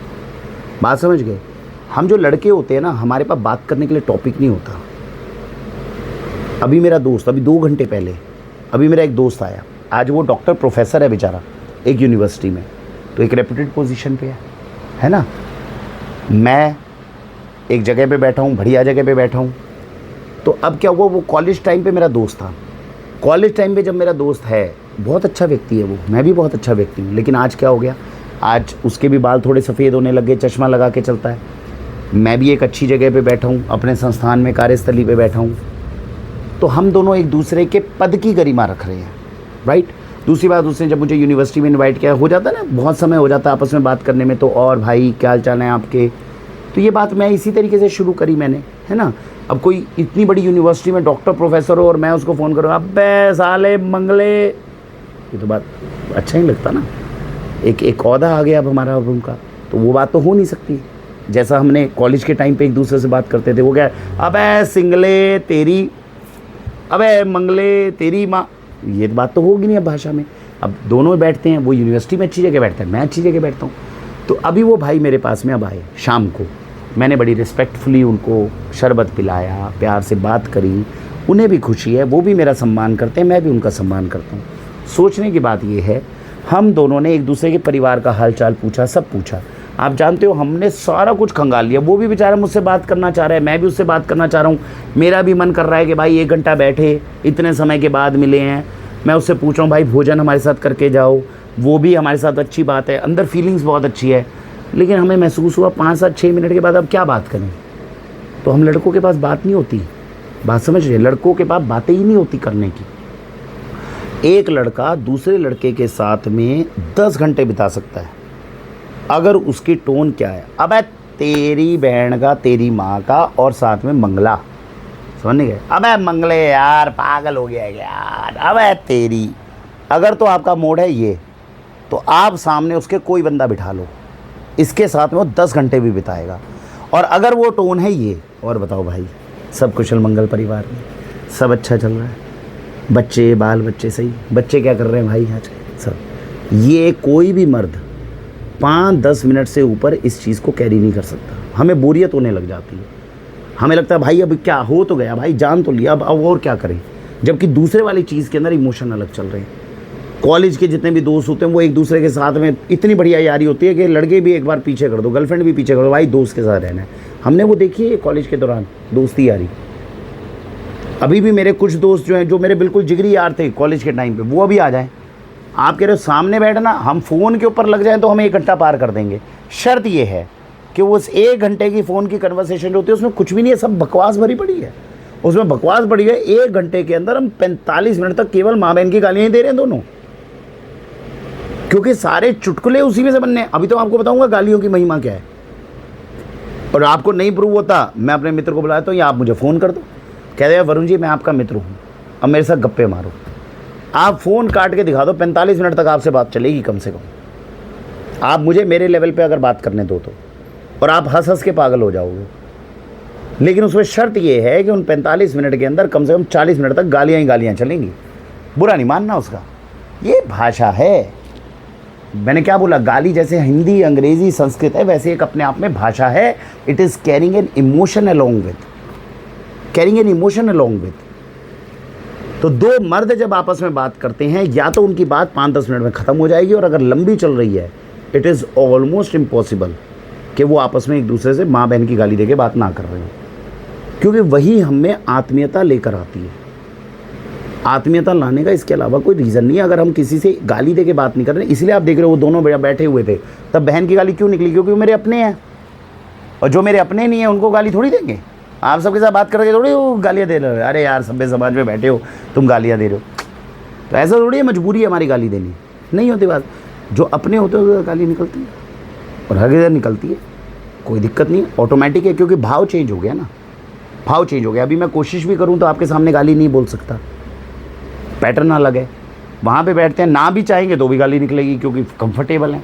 बात समझ गए? हम जो लड़के होते हैं ना, हमारे पास बात करने के लिए टॉपिक नहीं होता। अभी मेरा दोस्त, अभी 2 घंटे पहले अभी मेरा एक दोस्त आया, आज वो डॉक्टर प्रोफेसर है बेचारा एक यूनिवर्सिटी में, तो एक रेप्यूटेड पोजीशन पे है ना। मैं एक जगह पे बैठा हूँ, बढ़िया जगह पे बैठा हूँ। तो अब क्या हुआ, वो कॉलेज टाइम पे मेरा दोस्त था। कॉलेज टाइम पे जब मेरा दोस्त है, बहुत अच्छा व्यक्ति है वो, मैं भी बहुत अच्छा व्यक्ति हूँ, लेकिन आज क्या हो गया, आज उसके भी बाल थोड़े सफ़ेद होने लग गए, चश्मा लगा के चलता है। मैं भी एक अच्छी जगह पे बैठा हूँ, अपने संस्थान में कार्यस्थली पे बैठा हूँ, तो हम दोनों एक दूसरे के पद की गरिमा रख रहे हैं, राइट। दूसरी बात, उसने जब मुझे यूनिवर्सिटी में इनवाइट किया, हो जाता है ना, बहुत समय हो जाता है आपस में बात करने में, तो और भाई क्या हाल चाल है आपके, तो ये बात मैं इसी तरीके से शुरू करी मैंने, है ना। अब कोई इतनी बड़ी यूनिवर्सिटी में डॉक्टर प्रोफेसर हो और मैं उसको फ़ोन करूँ, अबे साले मंगले, ये तो बात अच्छा ही लगता ना। एक औहदा आ गया अब हमारा अब उनका, तो वो बात तो हो नहीं सकती। जैसा हमने कॉलेज के टाइम पे एक दूसरे से बात करते थे, वो क्या, अबे सिंगले तेरी, अबे मंगले तेरी माँ, ये बात तो होगी नहीं अब भाषा में। अब दोनों बैठते हैं, वो यूनिवर्सिटी में अच्छी जगह बैठता है, मैं अच्छी जगह बैठता हूँ। तो अभी वो भाई मेरे पास में अब आए शाम को, मैंने बड़ी रिस्पेक्टफुली उनको शरबत पिलाया, प्यार से बात करी, उन्हें भी खुशी है, वो भी मेरा सम्मान करते हैं, मैं भी उनका सम्मान करता हूँ। सोचने की बात ये है, हम दोनों ने एक दूसरे के परिवार का हाल चाल पूछा, सब पूछा। आप जानते हो, हमने सारा कुछ खंगाल लिया। वो भी बेचारा मुझसे बात करना चाह रहा है, मैं भी उससे बात करना चाह रहा हूँ। मेरा भी मन कर रहा है कि भाई 1 घंटा बैठे, इतने समय के बाद मिले हैं, मैं उससे पूछ रहा हूँ भाई भोजन हमारे साथ करके जाओ, वो भी हमारे साथ, अच्छी बात है, अंदर फीलिंग्स बहुत अच्छी है। लेकिन हमें महसूस हुआ 5, 7, 6 मिनट के बाद अब क्या बात करें। तो हम लड़कों के पास बात नहीं होती, बात समझ रहे, लड़कों के पास बातें ही नहीं होती करने की। एक लड़का दूसरे लड़के के साथ में 10 घंटे बिता सकता है अगर उसकी टोन क्या है, अबे तेरी बहन का, तेरी माँ का, और साथ में मंगला, समझ नहीं गए, अबे मंगले यार पागल हो गया यार, अबे तेरी। अगर तो आपका मूड है ये, तो आप सामने उसके कोई बंदा बिठा लो, इसके साथ में वो 10 घंटे भी बिताएगा। और अगर वो टोन है ये, और बताओ भाई सब कुशल मंगल, परिवार में सब अच्छा चल रहा है, बच्चे बाल बच्चे सही, बच्चे क्या कर रहे हैं भाई आज सब, ये कोई भी मर्द 5-10 मिनट से ऊपर इस चीज़ को कैरी नहीं कर सकता। हमें बोरियत होने लग जाती है, हमें लगता है भाई अब क्या हो तो गया भाई, जान तो लिया, अब और क्या करें। जबकि दूसरे वाली चीज़ के अंदर इमोशन अलग चल रहे हैं। कॉलेज के जितने भी दोस्त होते हैं, वो एक दूसरे के साथ में इतनी बढ़िया यारी होती है कि लड़के भी एक बार पीछे कर दो, गर्लफ्रेंड भी पीछे कर दो, भाई दोस्त के साथ रहना है। हमने वो देखी है कॉलेज के दौरान दोस्ती यारी। अभी भी मेरे कुछ दोस्त जो हैं, जो मेरे बिल्कुल जिगरी यार थे कॉलेज के टाइम पे, वो अभी आ जाएं। आप कह रहे हो सामने बैठना, हम फ़ोन के ऊपर लग जाएं तो हम 1 घंटा पार कर देंगे। शर्त ये है कि वो उस 1 घंटे की फ़ोन की कन्वर्सेशन जो होती है उसमें कुछ भी नहीं है, सब बकवास भरी पड़ी है, उसमें बकवास भरी है। 1 घंटे के अंदर हम 45 मिनट तक केवल माँ बहन की गालियाँ ही दे रहे हैं दोनों, क्योंकि सारे चुटकुले उसी में से बनने हैं। अभी तो आपको बताऊँगा गालियों की महिमा क्या है, और आपको नहीं प्रूव होता, मैं अपने मित्र को बुलाता हूँ या आप मुझे फ़ोन कर दो, कह दे वरुण जी मैं आपका मित्र हूँ, अब मेरे साथ गप्पे मारो। आप फ़ोन काट के दिखा दो, 45 मिनट तक आपसे बात चलेगी कम से कम। आप मुझे मेरे लेवल पे अगर बात करने दो तो, और आप हंस हंस के पागल हो जाओगे। लेकिन उसमें शर्त ये है कि उन 45 मिनट के अंदर कम से कम 40 मिनट तक गालियाँ ही गालियाँ चलेंगी। बुरा नहीं मानना उसका, ये भाषा है। मैंने क्या बोला, गाली जैसे हिंदी, अंग्रेज़ी, संस्कृत है, वैसे एक अपने आप में भाषा है। It is carrying an emotion along with, carrying an emotion along with. तो दो मर्द जब आपस में बात करते हैं, या तो उनकी बात 5-10 मिनट में ख़त्म हो जाएगी, और अगर लंबी चल रही है इट इज़ ऑलमोस्ट इम्पॉसिबल कि वो आपस में एक दूसरे से माँ बहन की गाली दे के बात ना कर रहे हो, क्योंकि वही हमें आत्मीयता लेकर आती है। आत्मीयता लाने का इसके अलावा कोई रीज़न नहीं है। अगर हम किसी से गाली दे के बात नहीं कर रहे, इसलिए आप देख रहे हो वो दोनों बैठे हुए थे, तब बहन की गाली क्यों निकली, क्योंकि वो मेरे अपने हैं, और जो मेरे अपने नहीं है उनको गाली थोड़ी देंगे। आप सबके साथ बात करके थोड़ी वो गालियाँ दे रहे हो, अरे यार सभ्य समाज में बैठे हो तुम गालियाँ दे रहे हो, तो ऐसा थोड़ी है मजबूरी है हमारी गाली देनी, नहीं होती बात। जो अपने होते हो गाली निकलती है, और हर जगह निकलती है, कोई दिक्कत नहीं, ऑटोमेटिक है, क्योंकि भाव चेंज हो गया ना। भाव चेंज हो गया। अभी मैं कोशिश भी करूं तो आपके सामने गाली नहीं बोल सकता, पैटर्न अलग है। वहाँ पे बैठते हैं, ना भी चाहेंगे तो भी गाली निकलेगी क्योंकि कंफर्टेबल हैं,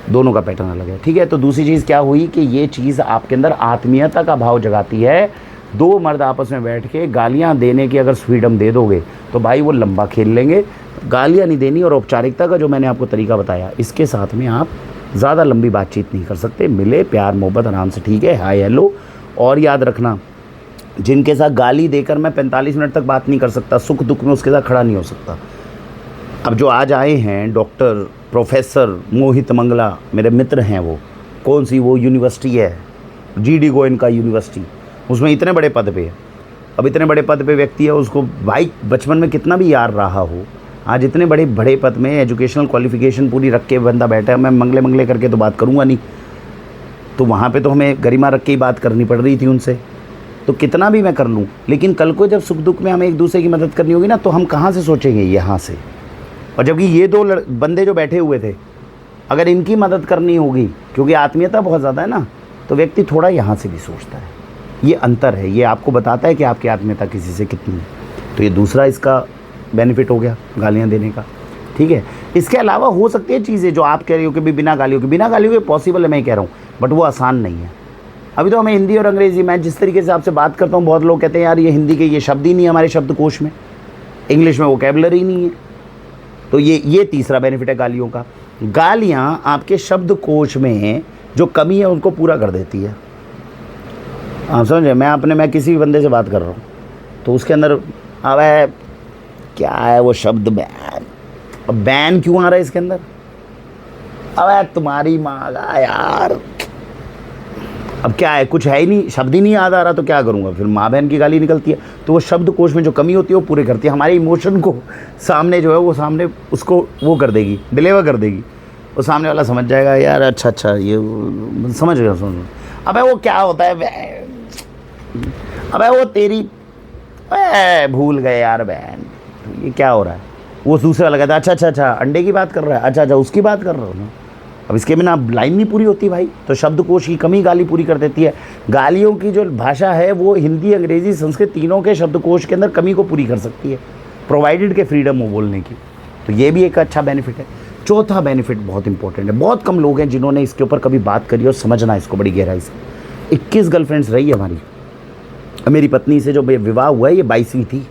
दोनों का पैटर्न अलग है, ठीक है। तो दूसरी चीज़ क्या हुई कि ये चीज़ आपके अंदर आत्मीयता का भाव जगाती है। दो मर्द आपस में बैठ के गालियाँ देने की अगर फ्रीडम दे दोगे तो भाई वो लंबा खेल लेंगे। गालियाँ नहीं देनी, और औपचारिकता का जो मैंने आपको तरीका बताया, इसके साथ में आप ज़्यादा लंबी बातचीत नहीं कर सकते। मिले, प्यार मोहब्बत आराम से, ठीक है, हाय हेलो। और याद रखना, जिनके साथ गाली देकर मैं 45 मिनट तक बात नहीं कर सकता, सुख दुख में उसके साथ खड़ा नहीं हो सकता। अब जो आज आए हैं डॉक्टर प्रोफेसर मोहित मंगला, मेरे मित्र हैं, वो कौन सी वो यूनिवर्सिटी है, जीडी गोयनका यूनिवर्सिटी, उसमें इतने बड़े पद पे है। अब इतने बड़े पद पे व्यक्ति है, उसको भाई बचपन में कितना भी यार रहा हो, आज इतने बड़े पद में एजुकेशनल क्वालिफिकेशन पूरी रख के बंदा बैठा है। मैं मंगले मंगले करके तो बात करूँगा नहीं, तो वहाँ पे तो हमें गरिमा रख के ही बात करनी पड़ रही थी उनसे। तो कितना भी मैं कर लूँ, लेकिन कल को जब सुख दुख में हमें एक दूसरे की मदद करनी होगी ना, तो हम कहाँ से सोचेंगे, यहाँ से। और जबकि ये दो बंदे जो बैठे हुए थे, अगर इनकी मदद करनी होगी, क्योंकि आत्मीयता बहुत ज़्यादा है ना, तो व्यक्ति थोड़ा यहाँ से भी सोचता है। ये अंतर है, ये आपको बताता है कि आपकी आत्मीयता किसी से कितनी है। तो ये दूसरा इसका बेनिफिट हो गया गालियाँ देने का, ठीक है। इसके अलावा हो सकती है चीज़ें जो आप कह रही हो कि भी बिना गालियों के पॉसिबल है, मैं कह रहा हूँ, बट वो आसान नहीं है। अभी तो हमें हिंदी और अंग्रेज़ी, मैं जिस तरीके से आपसे बात करता हूँ, बहुत लोग कहते हैं यार ये हिंदी के ये शब्द ही नहीं है हमारे शब्दकोश में, इंग्लिश में वोकैबुलरी नहीं है। तो ये तीसरा बेनिफिट है गालियों का। गालियाँ आपके शब्दकोश में जो कमी है उनको पूरा कर देती है। आप समझे, मैं किसी भी बंदे से बात कर रहा हूँ तो उसके अंदर अब क्या है वो शब्द, बैन। अब बैन क्यों आ रहा है इसके अंदर, अब तुम्हारी माँ का यार, अब क्या है, कुछ है ही नहीं, शब्द ही नहीं याद आ रहा, तो क्या करूँगा, फिर माँ बहन की गाली निकलती है। तो वो शब्दकोश में जो कमी होती है वो पूरे करती है। हमारे इमोशन को सामने जो है वो सामने उसको वो कर देगी, डिलीवर कर देगी। वो सामने वाला समझ जाएगा यार, अच्छा ये समझ गया, समझ। अबे वो क्या होता है, अबे वो तेरी भूल गए यार बहन, ये क्या हो रहा है। वो दूसरा लगा था, अच्छा अंडे की बात कर रहा है, अच्छा उसकी बात कर रहा हूँ। अब इसके बिना लाइन नहीं पूरी होती भाई। तो शब्दकोश की कमी गाली पूरी कर देती है। गालियों की जो भाषा है वो हिंदी, अंग्रेजी, संस्कृत तीनों के शब्दकोश के अंदर कमी को पूरी कर सकती है, प्रोवाइडेड के फ्रीडम हो बोलने की। तो ये भी एक अच्छा बेनिफिट है। चौथा बेनिफिट बहुत इंपॉर्टेंट है, बहुत कम लोग हैं जिन्होंने इसके ऊपर कभी बात करी और समझना इसको बड़ी गहराई से। 21 गर्लफ्रेंड्स रही है हमारी, मेरी पत्नी से जो विवाह हुआ है ये 22वीं थी।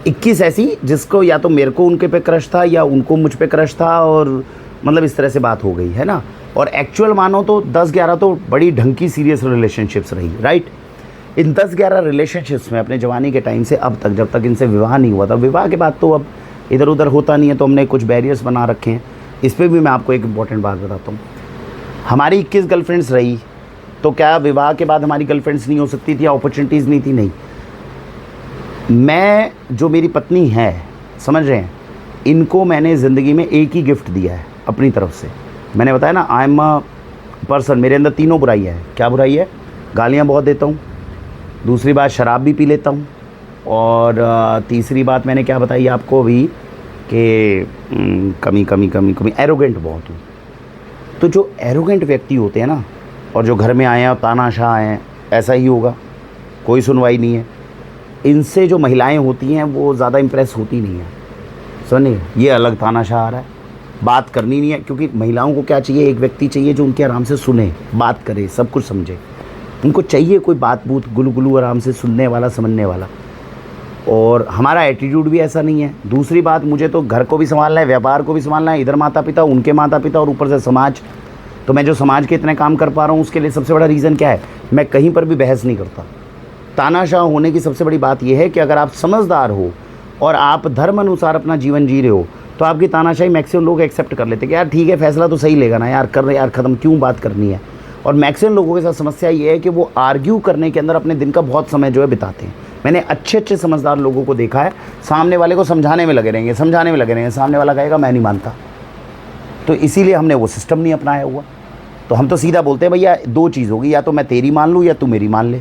21 ऐसी जिसको या तो मेरे को उनके पे क्रश था या उनको मुझ पे क्रश था, और मतलब इस तरह से बात हो गई है ना। और एक्चुअल मानो तो 10-11 तो बड़ी ढंग की सीरियस रिलेशनशिप्स रही, राइट। इन 10-11 रिलेशनशिप्स में अपने जवानी के टाइम से अब तक, जब तक इनसे विवाह नहीं हुआ था, विवाह के बाद तो अब इधर उधर होता नहीं है, तो हमने कुछ बैरियर्स बना रखे हैं। इस पर भी मैं आपको एक इम्पॉर्टेंट बात बताता हूँ। हमारी 21 गर्लफ्रेंड्स रही, तो क्या विवाह के बाद हमारी गर्लफ्रेंड्स नहीं हो सकती थी या अपॉर्चुनिटीज़ नहीं थी? नहीं। मैं जो मेरी पत्नी है, समझ रहे हैं, इनको मैंने ज़िंदगी में एक ही गिफ्ट दिया है अपनी तरफ से। मैंने बताया ना, आई एम अ पर्सन, मेरे अंदर तीनों बुराइयाँ हैं। क्या बुराई है? गालियाँ बहुत देता हूँ, दूसरी बात शराब भी पी लेता हूँ, और तीसरी बात मैंने क्या बताई आपको अभी कि कमी एरोगेंट बहुत हूँ। तो जो एरोगेंट व्यक्ति होते हैं ना, और जो घर में आए हैं और तानाशाह आए हैं, ऐसा ही होगा, कोई सुनवाई नहीं है। इनसे जो महिलाएं होती हैं वो ज़्यादा इम्प्रेस होती नहीं है। सुनिए, ये अलग तानाशाह आ रहा है, बात करनी नहीं है, क्योंकि महिलाओं को क्या चाहिए, एक व्यक्ति चाहिए जो उनके आराम से सुने, बात करे, सब कुछ समझे। उनको चाहिए कोई बात बूत गुलगुलू आराम से सुनने वाला, समझने वाला। और हमारा एटीट्यूड भी ऐसा नहीं है। दूसरी बात, मुझे तो घर को भी संभालना है, व्यापार को भी संभालना है, इधर माता पिता, उनके माता पिता, और ऊपर से समाज। तो मैं जो समाज के इतने काम कर पा रहा हूँ, उसके लिए सबसे बड़ा रीज़न क्या है, मैं कहीं पर भी बहस नहीं करता। तानाशाह होने की सबसे बड़ी बात यह है कि अगर आप समझदार हो और आप धर्म अनुसार अपना जीवन जी रहे हो, तो आपकी तानाशाही मैक्सिमम लोग एक्सेप्ट कर लेते हैं कि यार ठीक है, फैसला तो सही लेगा ना यार, कर रहे यार, ख़त्म, क्यों बात करनी है। और मैक्सिमम लोगों के साथ समस्या ये है कि वो आर्ग्यू करने के अंदर अपने दिन का बहुत समय जो है बिताते हैं। मैंने अच्छे समझदार लोगों को देखा है, सामने वाले को समझाने में लगे रहेंगे, सामने वाला कहेगा मैं नहीं मानता। तो इसीलिए हमने वो सिस्टम नहीं अपनाया हुआ। तो हम तो सीधा बोलते हैं भैया दो चीज़ होगी, या तो मैं तेरी मान लूँ या तू मेरी मान ले।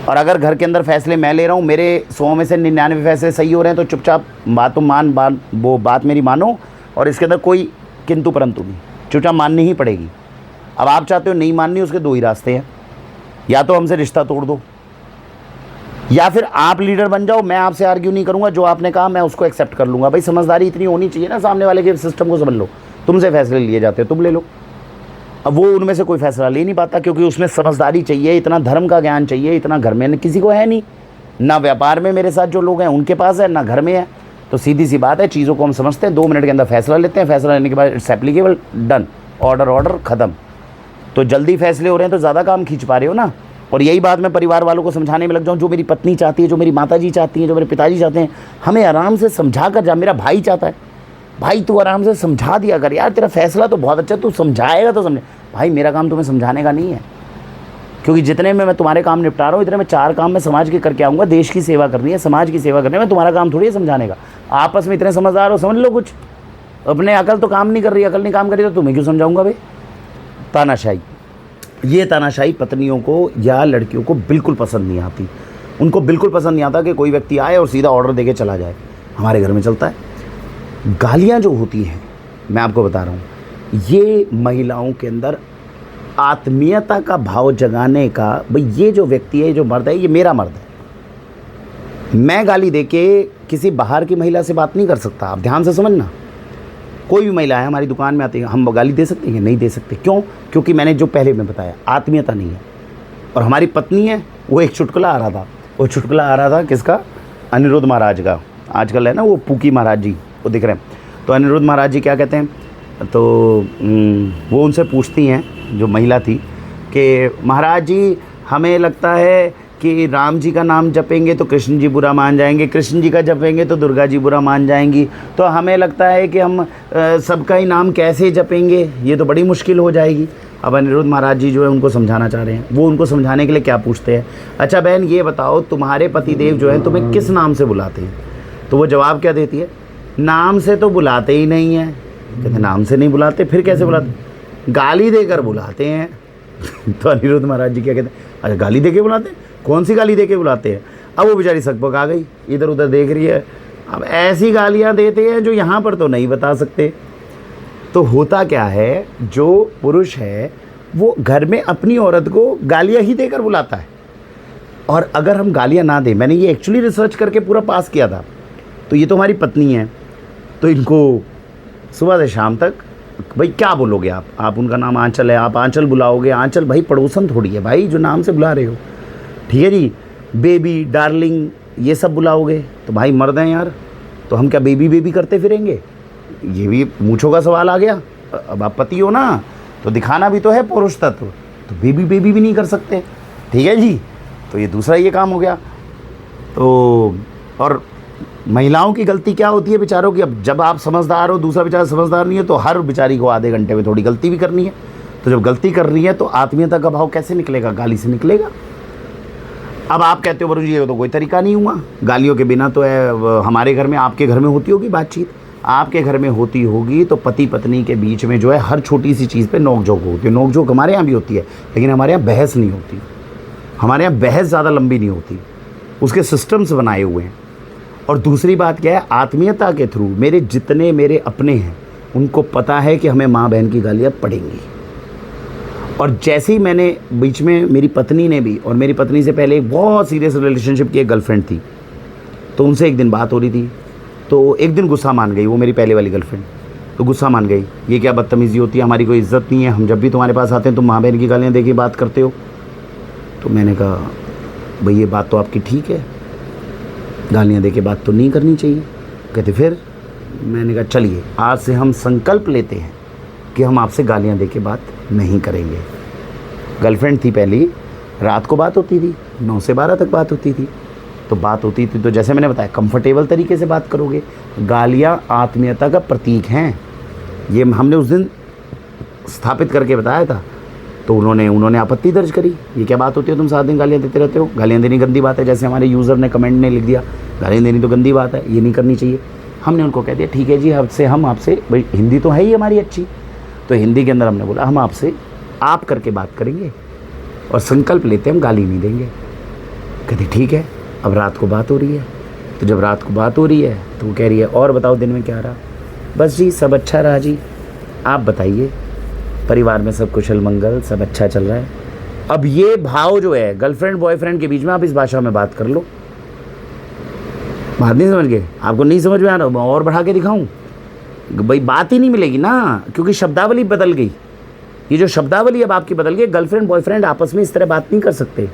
और अगर घर के अंदर फैसले मैं ले रहा हूँ, मेरे 100 में से 99 फैसले सही हो रहे हैं, तो चुपचाप वो बात मेरी मानो, और इसके अंदर कोई किंतु परंतु नहीं, चुपचाप माननी ही पड़ेगी। अब आप चाहते हो नहीं माननी, उसके दो ही रास्ते हैं। या तो हमसे रिश्ता तोड़ दो, या फिर आप लीडर बन जाओ। मैं आपसे आर्ग्यू नहीं करूंगा, जो आपने कहा मैं उसको एक्सेप्ट कर लूंगा। भाई समझदारी इतनी होनी चाहिए ना, सामने वाले के सिस्टम को समझ लो। तुमसे फैसले लिए जाते हैं, तुम ले लो। अब वो उनमें से कोई फैसला ले नहीं पाता, क्योंकि उसमें समझदारी चाहिए, इतना धर्म का ज्ञान चाहिए, इतना घर में किसी को है नहीं। ना व्यापार में मेरे साथ जो लोग हैं उनके पास है, ना घर में है। तो सीधी सी बात है, चीज़ों को हम समझते हैं, 2 मिनट के अंदर फैसला लेते हैं, फैसला लेने के बाद इट्स एप्लीकेबल, डन, ऑर्डर ख़त्म। तो जल्दी फैसले हो रहे हैं तो ज़्यादा काम खींच पा रहे हो ना। और यही बात मैं परिवार वालों को समझाने में लग जाऊँ, जो मेरी पत्नी चाहती है, जो मेरी माताजी चाहती हैं, जो मेरे पिताजी चाहते हैं, हमें आराम से समझा कर जा। मेरा भाई चाहता है, भाई तू आराम से समझा दिया कर यार, तेरा फैसला तो बहुत अच्छा, तू समझाएगा तो समझे। भाई मेरा काम तुम्हें समझाने का नहीं है, क्योंकि जितने में मैं तुम्हारे काम निपटा रहा हूँ, इतने में 4 काम मैं समाज के करके आऊँगा। देश की सेवा करनी है, समाज की सेवा करनी है, मैं तुम्हारा काम थोड़ी है समझाने का। आपस में इतने समझदार हो, समझ लो कुछ। अपने अकल तो काम नहीं कर रही, अकल नहीं काम कर रही तो तुम्हें क्यों समझाऊंगा भाई। तानाशाही, ये तानाशाही पत्नियों को या लड़कियों को बिल्कुल पसंद नहीं आती। उनको बिल्कुल पसंद नहीं आता कि कोई व्यक्ति आए और सीधा ऑर्डर देके चला जाए। हमारे घर में चलता है। गालियाँ जो होती हैं, मैं आपको बता रहा हूँ, ये महिलाओं के अंदर आत्मीयता का भाव जगाने का। भाई ये जो व्यक्ति है, जो मर्द है, ये मेरा मर्द है। मैं गाली देके किसी बाहर की महिला से बात नहीं कर सकता। आप ध्यान से समझना, कोई भी महिला है हमारी दुकान में आती है, हम गाली दे सकते हैं? नहीं दे सकते। क्यों? क्योंकि मैंने जो पहले में बताया, आत्मीयता नहीं है। और हमारी पत्नी है, वो एक चुटकुला आ रहा था, वो चुटकुला आ रहा था किसका? अनिरुद्ध महाराज का। आजकल है ना वो पूकी महाराज जी, वो दिख रहे हैं। तो अनिरुद्ध महाराज जी क्या कहते हैं, तो वो उनसे पूछती हैं, जो महिला थी, कि महाराज जी हमें लगता है कि राम जी का नाम जपेंगे तो कृष्ण जी बुरा मान जाएंगे, कृष्ण जी का जपेंगे तो दुर्गा जी बुरा मान जाएंगी, तो हमें लगता है कि हम सबका ही नाम कैसे जपेंगे, ये तो बड़ी मुश्किल हो जाएगी। अब अनिरुद्ध महाराज जी जो है उनको समझाना चाह रहे हैं। वो उनको समझाने के लिए क्या पूछते हैं, अच्छा बहन ये बताओ तुम्हारे पतिदेव जो हैं तुम्हें किस नाम से बुलाते हैं? तो वो जवाब क्या देती है, नाम से तो बुलाते ही नहीं हैं। कहते नाम से नहीं बुलाते, फिर कैसे बुलाते? गाली देकर बुलाते हैं। तो अनिरुद्ध महाराज जी क्या कहते हैं, अच्छा गाली देके बुलाते हैं? कौन सी गाली देके बुलाते हैं? अब वो बेचारी सकपक आ गई, इधर उधर देख रही है। अब ऐसी गालियां देते हैं जो यहाँ पर तो नहीं बता सकते। तो होता क्या है, जो पुरुष है वो घर में अपनी औरत को गालियां ही देकर बुलाता है। और अगर हम गालियां ना दें, मैंने ये एक्चुअली रिसर्च करके पूरा पास किया था, तो ये तो हमारी पत्नी है, तो इनको सुबह से शाम तक भाई क्या बोलोगे आप उनका नाम आंचल है, आप आंचल बुलाओगे? आंचल भाई पड़ोसन थोड़ी है भाई जो नाम से बुला रहे हो, ठीक है जी। बेबी, डार्लिंग, ये सब बुलाओगे तो भाई मर्द हैं यार, तो हम क्या बेबी बेबी करते फिरेंगे? ये भी मूंछों का सवाल आ गया। अब आप पति हो ना, तो दिखाना भी तो है पुरुष तत्व, तो बेबी बेबी भी नहीं कर सकते, ठीक है जी। तो ये दूसरा ये काम हो गया। तो और महिलाओं की गलती क्या होती है बेचारों की, अब जब आप समझदार हो, दूसरा बेचारा समझदार नहीं है, तो हर बेचारी को आधे घंटे में थोड़ी गलती भी करनी है। तो जब गलती कर रही है तो आत्मीयता का भाव कैसे निकलेगा? गाली से निकलेगा। अब आप कहते हो वरुण जी ये तो कोई तरीका नहीं हुआ, गालियों के बिना तो है हमारे घर में, आपके घर में होती होगी बातचीत, आपके घर में होती होगी। तो पति पत्नी के बीच में जो है हर छोटी सी चीज़ पे नोक झोंक होती है। नोक झोंक हमारे यहाँ भी होती है, लेकिन हमारे यहाँ बहस नहीं होती। हमारे यहाँ बहस ज़्यादा लंबी नहीं होती, उसके सिस्टम्स बनाए हुए हैं। और दूसरी बात क्या है, आत्मीयता के थ्रू मेरे अपने हैं, उनको पता है कि हमें माँ बहन की गालियाँ पड़ेंगी। और जैसे ही मैंने बीच में, मेरी पत्नी ने भी, और मेरी पत्नी से पहले एक बहुत सीरियस रिलेशनशिप की एक गर्लफ्रेंड थी, तो उनसे एक दिन बात हो रही थी, तो एक दिन गुस्सा मान गई, वो मेरी पहले वाली गर्लफ्रेंड, तो गुस्सा मान गई, ये क्या बदतमीज़ी होती है, हमारी कोई इज्जत नहीं है, हम जब भी तुम्हारे पास आते हैं तुम माँ बहन की गालियाँ दे के बात करते हो। तो मैंने कहा भाई ये बात तो आपकी ठीक है, गालियाँ दे के बात तो नहीं करनी चाहिए। कहते फिर? मैंने कहा चलिए आज से हम संकल्प लेते हैं कि हम आपसे गालियाँ दे के बात नहीं करेंगे। गर्लफ्रेंड थी पहली, रात को बात होती थी, 9 से 12 तक बात होती थी। तो बात होती थी तो जैसे मैंने बताया कंफर्टेबल तरीके से बात करोगे। गालियाँ आत्मीयता का प्रतीक हैं, ये हमने उस दिन स्थापित करके बताया था। तो उन्होंने आपत्ति दर्ज करी, ये क्या बात होती है, तुम 7 दिन गालियाँ देते रहते हो, गालियाँ देनी गंदी बात है। जैसे हमारे यूज़र ने कमेंट ने लिख दिया, गालियाँ देनी तो गंदी बात है, ये नहीं करनी चाहिए। हमने उनको कह दिया ठीक है जी, हम आपसे, भाई हिंदी तो है ही हमारी अच्छी, तो हिंदी के अंदर हमने बोला हम आपसे आप करके बात करेंगे और संकल्प लेते हम गाली नहीं देंगे। कहते ठीक है। अब रात को बात हो रही है, तो जब रात को बात हो रही है तो वो कह रही है और बताओ दिन में क्या रहा? बस जी सब अच्छा रहा जी, आप बताइए, परिवार में सब कुशल मंगल, सब अच्छा चल रहा है। अब ये भाव जो है गर्लफ्रेंड बॉयफ्रेंड के बीच में, आप इस भाषा में बात कर लो। बात नहीं समझ गए? आपको नहीं समझ में आ रहा, और बढ़ा के दिखाऊं? भाई बात ही नहीं मिलेगी ना, क्योंकि शब्दावली बदल गई। ये जो शब्दावली अब आपकी बदल गई, गर्लफ्रेंड बॉयफ्रेंड आपस में इस तरह बात नहीं कर सकते।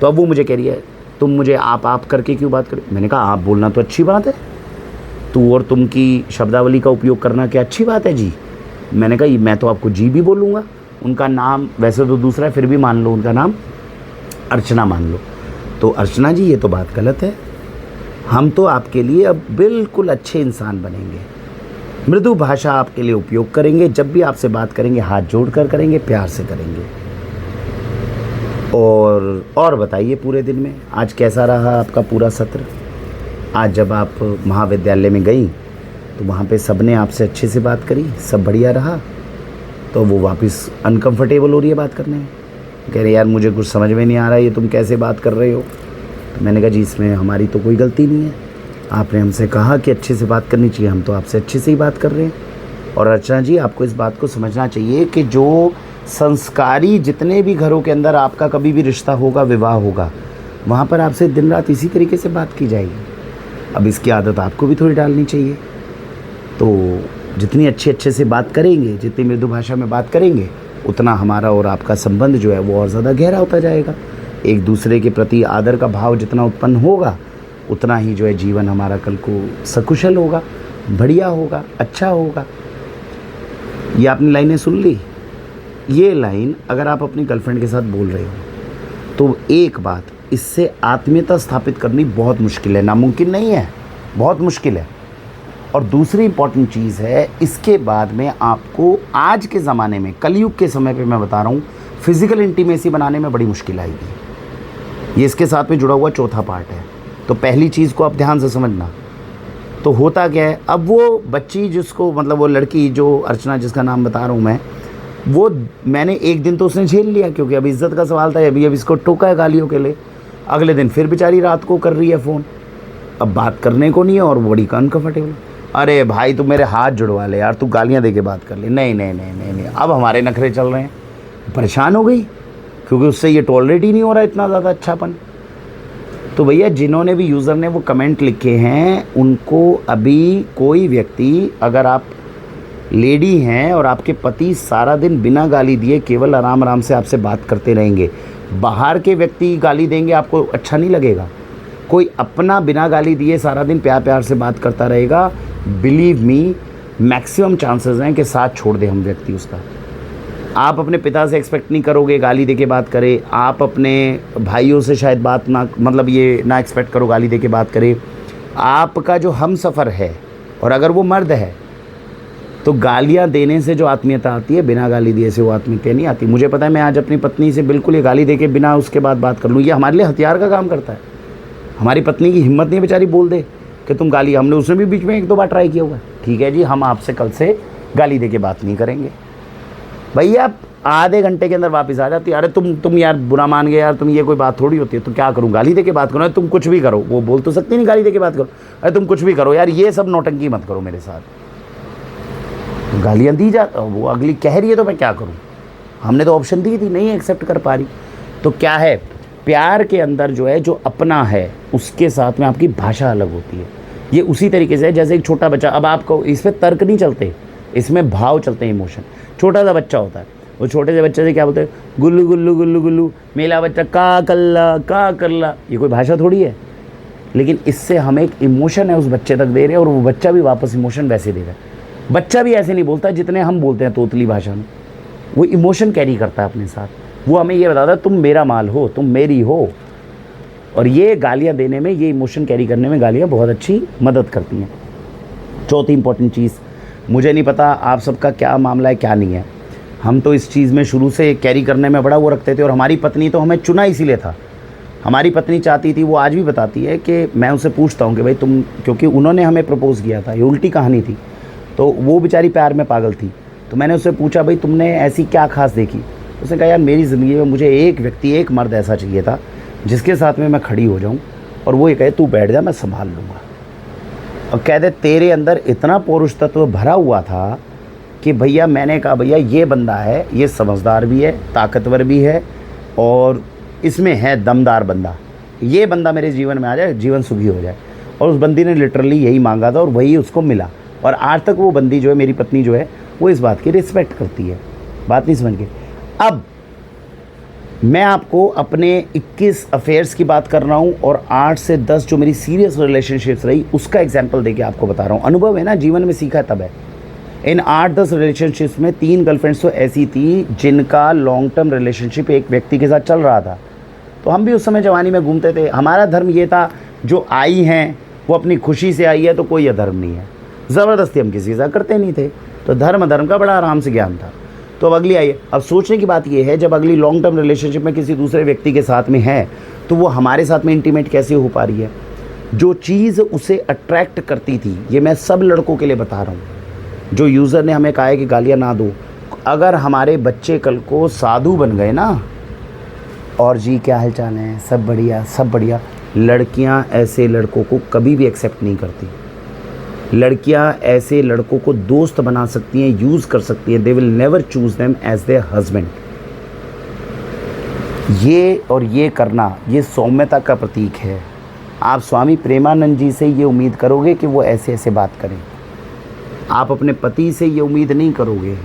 तो अब वो मुझे कह रही है तुम मुझे आप करके क्यों बात कर। मैंने कहा आप बोलना तो अच्छी बात है, तू और तुम की शब्दावली का उपयोग करना क्या अच्छी बात है जी। मैंने कहा मैं तो आपको जी भी बोलूँगा। उनका नाम वैसे तो दूसरा है, फिर भी मान लो उनका नाम अर्चना मान लो। तो अर्चना जी ये तो बात गलत है, हम तो आपके लिए अब बिल्कुल अच्छे इंसान बनेंगे, मृदु भाषा आपके लिए उपयोग करेंगे, जब भी आपसे बात करेंगे हाथ जोड़कर करेंगे, प्यार से करेंगे। और बताइए पूरे दिन में आज कैसा रहा आपका पूरा सत्र? आज जब आप महाविद्यालय में गई तो वहाँ पे सबने आपसे अच्छे से बात करी, सब बढ़िया रहा? तो वो वापस अनकंफर्टेबल हो रही है बात करने में, कह रहे यार मुझे कुछ समझ में नहीं आ रहा है, ये तुम कैसे बात कर रहे हो। तो मैंने कहा जी इसमें हमारी तो कोई गलती नहीं है, आपने हमसे कहा कि अच्छे से बात करनी चाहिए, हम तो आपसे अच्छे से ही बात कर रहे हैं। और अर्चना जी आपको इस बात को समझना चाहिए कि जो संस्कारी जितने भी घरों के अंदर आपका कभी भी रिश्ता होगा, विवाह होगा, वहाँ पर आपसे दिन रात इसी तरीके से बात की जाएगी। अब इसकी आदत आपको भी थोड़ी डालनी चाहिए। तो जितनी अच्छे से बात करेंगे, जितनी मृदु भाषा में बात करेंगे, उतना हमारा और आपका संबंध जो है वो और ज़्यादा गहरा होता जाएगा। एक दूसरे के प्रति आदर का भाव जितना उत्पन्न होगा, उतना ही जो है जीवन हमारा कल को सकुशल होगा, बढ़िया होगा, अच्छा होगा। ये आपने लाइनें सुन ली। ये लाइन अगर आप अपनी गर्लफ्रेंड के साथ बोल रहे हो तो एक बात, इससे आत्मीयता स्थापित करनी बहुत मुश्किल है, नामुमकिन नहीं है, बहुत मुश्किल है। और दूसरी इंपॉर्टेंट चीज़ है, इसके बाद में आपको आज के ज़माने में, कलयुग के समय पे मैं बता रहा हूँ, फिज़िकल इंटीमेसी बनाने में बड़ी मुश्किल आएगी। ये इसके साथ में जुड़ा हुआ चौथा पार्ट है। तो पहली चीज़ को आप ध्यान से समझना। तो होता क्या है, अब वो बच्ची जिसको, मतलब वो लड़की जो अर्चना जिसका नाम बता रहा हूँ मैं, वो मैंने एक दिन तो उसने झेल लिया क्योंकि अब इज़्ज़त का सवाल था, अभी इसको टोका है गालियों के लिए। अगले दिन फिर बेचारी रात को कर रही है फ़ोन, अब बात करने को नहीं है और बड़ी अनकंफर्टेबल। अरे भाई तू मेरे हाथ जुड़वा ले यार, तू गालियाँ दे के बात कर ले। नहीं, अब हमारे नखरे चल रहे हैं। परेशान हो गई क्योंकि उससे ये टॉलरेट ही नहीं हो रहा इतना ज़्यादा अच्छापन। तो भैया जिन्होंने भी यूज़र ने वो कमेंट लिखे हैं, उनको अभी कोई व्यक्ति, अगर आप लेडी हैं और आपके पति सारा दिन बिना गाली दिए केवल आराम से आपसे बात करते रहेंगे, बाहर के व्यक्ति गाली देंगे आपको अच्छा नहीं लगेगा। कोई अपना बिना गाली दिए सारा दिन प्यार से बात करता रहेगा, बिलीव मी मैक्सिमम चांसेस हैं कि साथ छोड़ दे हम व्यक्ति उसका। आप अपने पिता से एक्सपेक्ट नहीं करोगे गाली दे के बात करे, आप अपने भाइयों से शायद बात ना, मतलब ये ना एक्सपेक्ट करो गाली दे के बात करे। आपका जो हम सफ़र है, और अगर वो मर्द है, तो गालियाँ देने से जो आत्मीयता आती है, बिना गाली दिए से वो आत्मीयता नहीं आती। मुझे पता है मैं आज अपनी पत्नी से बिल्कुल ये गाली दे के बिना उसके बाद बात कर लूँ, ये हमारे लिए हथियार का काम करता है। हमारी पत्नी की हिम्मत नहीं बेचारी बोल दे कि तुम गाली, हमने उसने भी बीच में 1-2 बार ट्राई किया होगा, ठीक है जी हम आपसे कल से गाली दे के बात नहीं करेंगे। भैया आधे घंटे के अंदर वापस आ जाती है, अरे तुम यार बुरा मान गए यार, तुम ये कोई बात थोड़ी होती है, तो क्या करूँ गाली दे के बात करो, तुम कुछ भी करो। वो बोल तो सकती नहीं गाली दे के बात करो, अरे तुम कुछ भी करो यार, ये सब नौटंकी मत करो मेरे साथ। गालियाँ दी वो अगली कह रही है तो मैं क्या करूँ, हमने तो ऑप्शन दी थी, नहीं एक्सेप्ट कर पा रही। तो क्या है, प्यार के अंदर जो है, जो अपना है उसके साथ में आपकी भाषा अलग होती है। ये उसी तरीके से है जैसे एक छोटा बच्चा, अब आपको इस पर तर्क नहीं चलते, इसमें भाव चलते हैं, इमोशन। छोटा सा बच्चा होता है, वो छोटे से बच्चे से क्या बोलते हैं, गुल्लू गुल्लू गुल्लू गुल्लू, मेला बच्चा का कल्ला, ये कोई भाषा थोड़ी है। लेकिन इससे हम एक इमोशन है उस बच्चे तक दे रहे हैं, और वो बच्चा भी वापस इमोशन वैसे दे रहा है। बच्चा भी ऐसे नहीं बोलता जितने हम बोलते हैं तोतली भाषा में, वो इमोशन कैरी करता है अपने साथ। वो हमें ये बताता है तुम मेरा माल हो, तुम मेरी हो। और ये गालियाँ देने में, ये इमोशन कैरी करने में गालियाँ बहुत अच्छी मदद करती हैं। चौथी इंपॉर्टेंट चीज़, मुझे नहीं पता आप सबका क्या मामला है क्या नहीं है, हम तो इस चीज़ में शुरू से कैरी करने में बड़ा वो रखते थे। और हमारी पत्नी तो हमें चुना इसीलिए था, हमारी पत्नी चाहती थी, वो आज भी बताती है कि मैं उनसे पूछता हूँ कि भाई तुम, क्योंकि उन्होंने हमें प्रपोज़ किया था, ये उल्टी कहानी थी, तो वो बेचारी प्यार में पागल थी। तो मैंने उससे पूछा भाई तुमने ऐसी क्या खास देखी। उसने कहा यार मेरी ज़िंदगी में मुझे एक व्यक्ति, एक मर्द ऐसा चाहिए था जिसके साथ में मैं खड़ी हो जाऊं और वो ये कहे तू बैठ जा मैं संभाल लूँगा। और कह दे तेरे अंदर इतना पौरुष तत्व भरा हुआ था कि भैया, मैंने कहा भैया ये बंदा है, ये समझदार भी है, ताकतवर भी है, और इसमें है दमदार बंदा, ये बंदा मेरे जीवन में आ जाए, जीवन सुखी हो जाए। और उस बंदी ने लिटरली यही मांगा था और वही उसको मिला। और आज तक वो बंदी जो है, मेरी पत्नी जो है, वो इस बात की रिस्पेक्ट करती है। बात नहीं समझ गए। अब मैं आपको अपने 21 अफेयर्स की बात कर रहा हूँ और 8 से 10 जो मेरी सीरियस रिलेशनशिप्स रही उसका एग्जाम्पल देके आपको बता रहा हूँ। अनुभव है ना, जीवन में सीखा तब है। इन 8-10 रिलेशनशिप्स में 3 गर्लफ्रेंड्स तो ऐसी थी जिनका लॉन्ग टर्म रिलेशनशिप एक व्यक्ति के साथ चल रहा था। तो हम भी उस समय जवानी में घूमते थे। हमारा धर्म ये था, जो आई हैं वो अपनी खुशी से आई है तो कोई अधर्म नहीं है। ज़बरदस्ती हम किसी के साथ करते नहीं थे। तो धर्म का बड़ा आराम से ज्ञान था। तो अब अगली आई। अब सोचने की बात ये है, जब अगली लॉन्ग टर्म रिलेशनशिप में किसी दूसरे व्यक्ति के साथ में है तो वो हमारे साथ में इंटीमेट कैसे हो पा रही है। जो चीज़ उसे अट्रैक्ट करती थी, ये मैं सब लड़कों के लिए बता रहा हूँ जो यूज़र ने हमें कहा है कि गालियाँ ना दो, अगर हमारे बच्चे कल को साधु बन गए ना, और जी क्या हाल चाल है, सब बढ़िया सब बढ़िया, लड़कियाँ ऐसे लड़कों को कभी भी एक्सेप्ट नहीं करती। लड़कियां ऐसे लड़कों को दोस्त बना सकती हैं, यूज़ कर सकती हैं। They will never choose them as their husband. ये और ये करना, ये सौम्यता का प्रतीक है। आप स्वामी प्रेमानंद जी से ये उम्मीद करोगे कि वो ऐसे ऐसे बात करें। आप अपने पति से ये उम्मीद नहीं करोगे।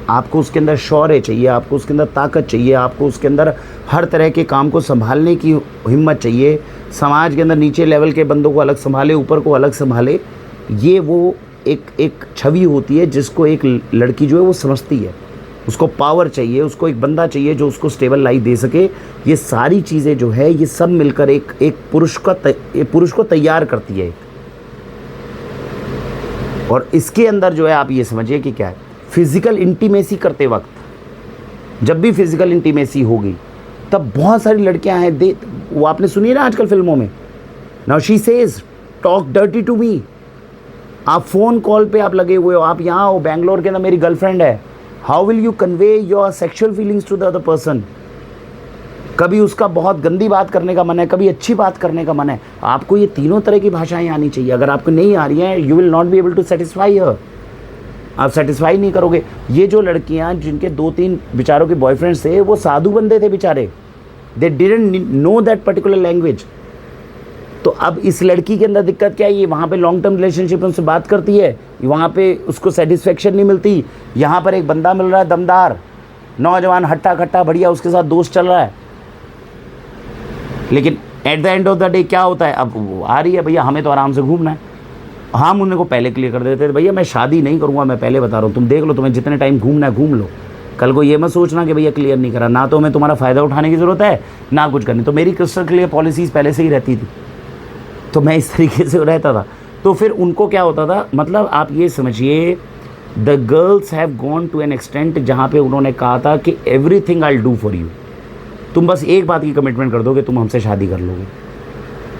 आपको उसके अंदर शौर्य चाहिए, आपको उसके अंदर ताकत चाहिए, आपको उसके अंदर हर तरह के काम को संभालने की हिम्मत चाहिए। समाज के अंदर नीचे लेवल के बंदों को अलग संभाले, ऊपर को अलग संभाले। ये वो एक छवि होती है जिसको एक लड़की जो है वो समझती है। उसको पावर चाहिए, उसको एक बंदा चाहिए जो उसको स्टेबल लाइफ दे सके। ये सारी चीज़ें जो है ये सब मिलकर एक पुरुष को तैयार करती है। और इसके अंदर जो है आप ये समझिए कि क्या है, फिज़िकल इंटीमेसी करते वक्त, जब भी फिज़िकल इंटीमेसी होगी तब बहुत सारी लड़कियां हैं, वो आपने सुनी है ना आजकल फिल्मों में, now she says talk dirty to me. आप फ़ोन कॉल पे आप लगे हुए हो, आप यहाँ हो बैंगलोर के अंदर, मेरी गर्लफ्रेंड है। How will you convey your sexual feelings to the other person. कभी उसका बहुत गंदी बात करने का मन है, कभी अच्छी बात करने का मन है। आपको ये तीनों तरह की भाषाएं आनी चाहिए। अगर आपको नहीं आ रही हैं, you will not be able to satisfy her. आप सेटिस्फाई नहीं करोगे। ये जो लड़कियां जिनके 2-3 बेचारों के बॉयफ्रेंड्स थे, वो साधु बंदे थे बेचारे। They didn't know that particular language. तो अब इस लड़की के अंदर दिक्कत क्या है, ये वहाँ पे लॉन्ग टर्म रिलेशनशिप उनसे बात करती है, वहाँ पे उसको सेटिस्फेक्शन नहीं मिलती। यहाँ पर एक बंदा मिल रहा है दमदार, नौजवान, हट्टा कट्टा बढ़िया, उसके साथ दोस्त चल रहा है। लेकिन at the end of the day क्या होता है, अब वो आ रही है, भैया हमें तो आराम से घूमना है। हम उनको पहले क्लियर कर देते थे, भैया मैं शादी नहीं करूँगा, मैं पहले बता रहा हूँ, तुम देख लो, तुम्हें जितने टाइम घूमना है घूम लो। कल को ये मत सोचना कि भैया क्लियर नहीं करा। ना तो हमें तुम्हारा फ़ायदा उठाने की ज़रूरत है, ना कुछ करनी। तो मेरी क्रिस्टल क्लियर पॉलिसीज़ पहले से ही रहती थी, तो मैं इस तरीके से रहता था। तो फिर उनको क्या होता था, मतलब आप ये समझिए, the girls have gone to an extent जहाँ पे उन्होंने कहा था कि everything I will do for you. तुम बस एक बात की कमिटमेंट कर दो कि तुम हमसे शादी कर लोगे।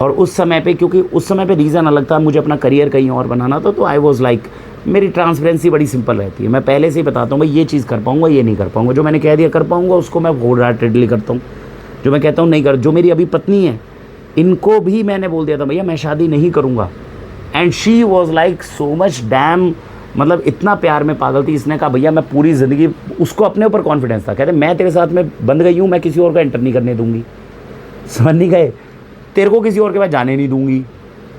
और उस समय पे, क्योंकि उस समय पे रीज़न अलग था, मुझे अपना करियर कहीं और बनाना था, तो आई वॉज लाइक, मेरी ट्रांसपेरेंसी बड़ी सिंपल रहती है। मैं पहले से ही बताता हूँ भाई ये चीज़ कर पाऊँगा, ये नहीं कर पाऊँगा। जो मैंने कह दिया कर पाऊँगा उसको मैं होल हार्टेडली करता हूँ। जो मैं कहता हूँ नहीं कर, जो मेरी अभी पत्नी है, इनको भी मैंने बोल दिया था भैया मैं शादी नहीं करूँगा। And she was like so much dam, मतलब इतना प्यार में पागल थी। इसने कहा भैया मैं पूरी ज़िंदगी, उसको अपने ऊपर कॉन्फिडेंस था, कहते मैं तेरे साथ में बंध गई हूँ, मैं किसी और का एंटर नहीं करने दूँगी, समझ नहीं गए, तेरे को किसी और के पास जाने नहीं दूँगी।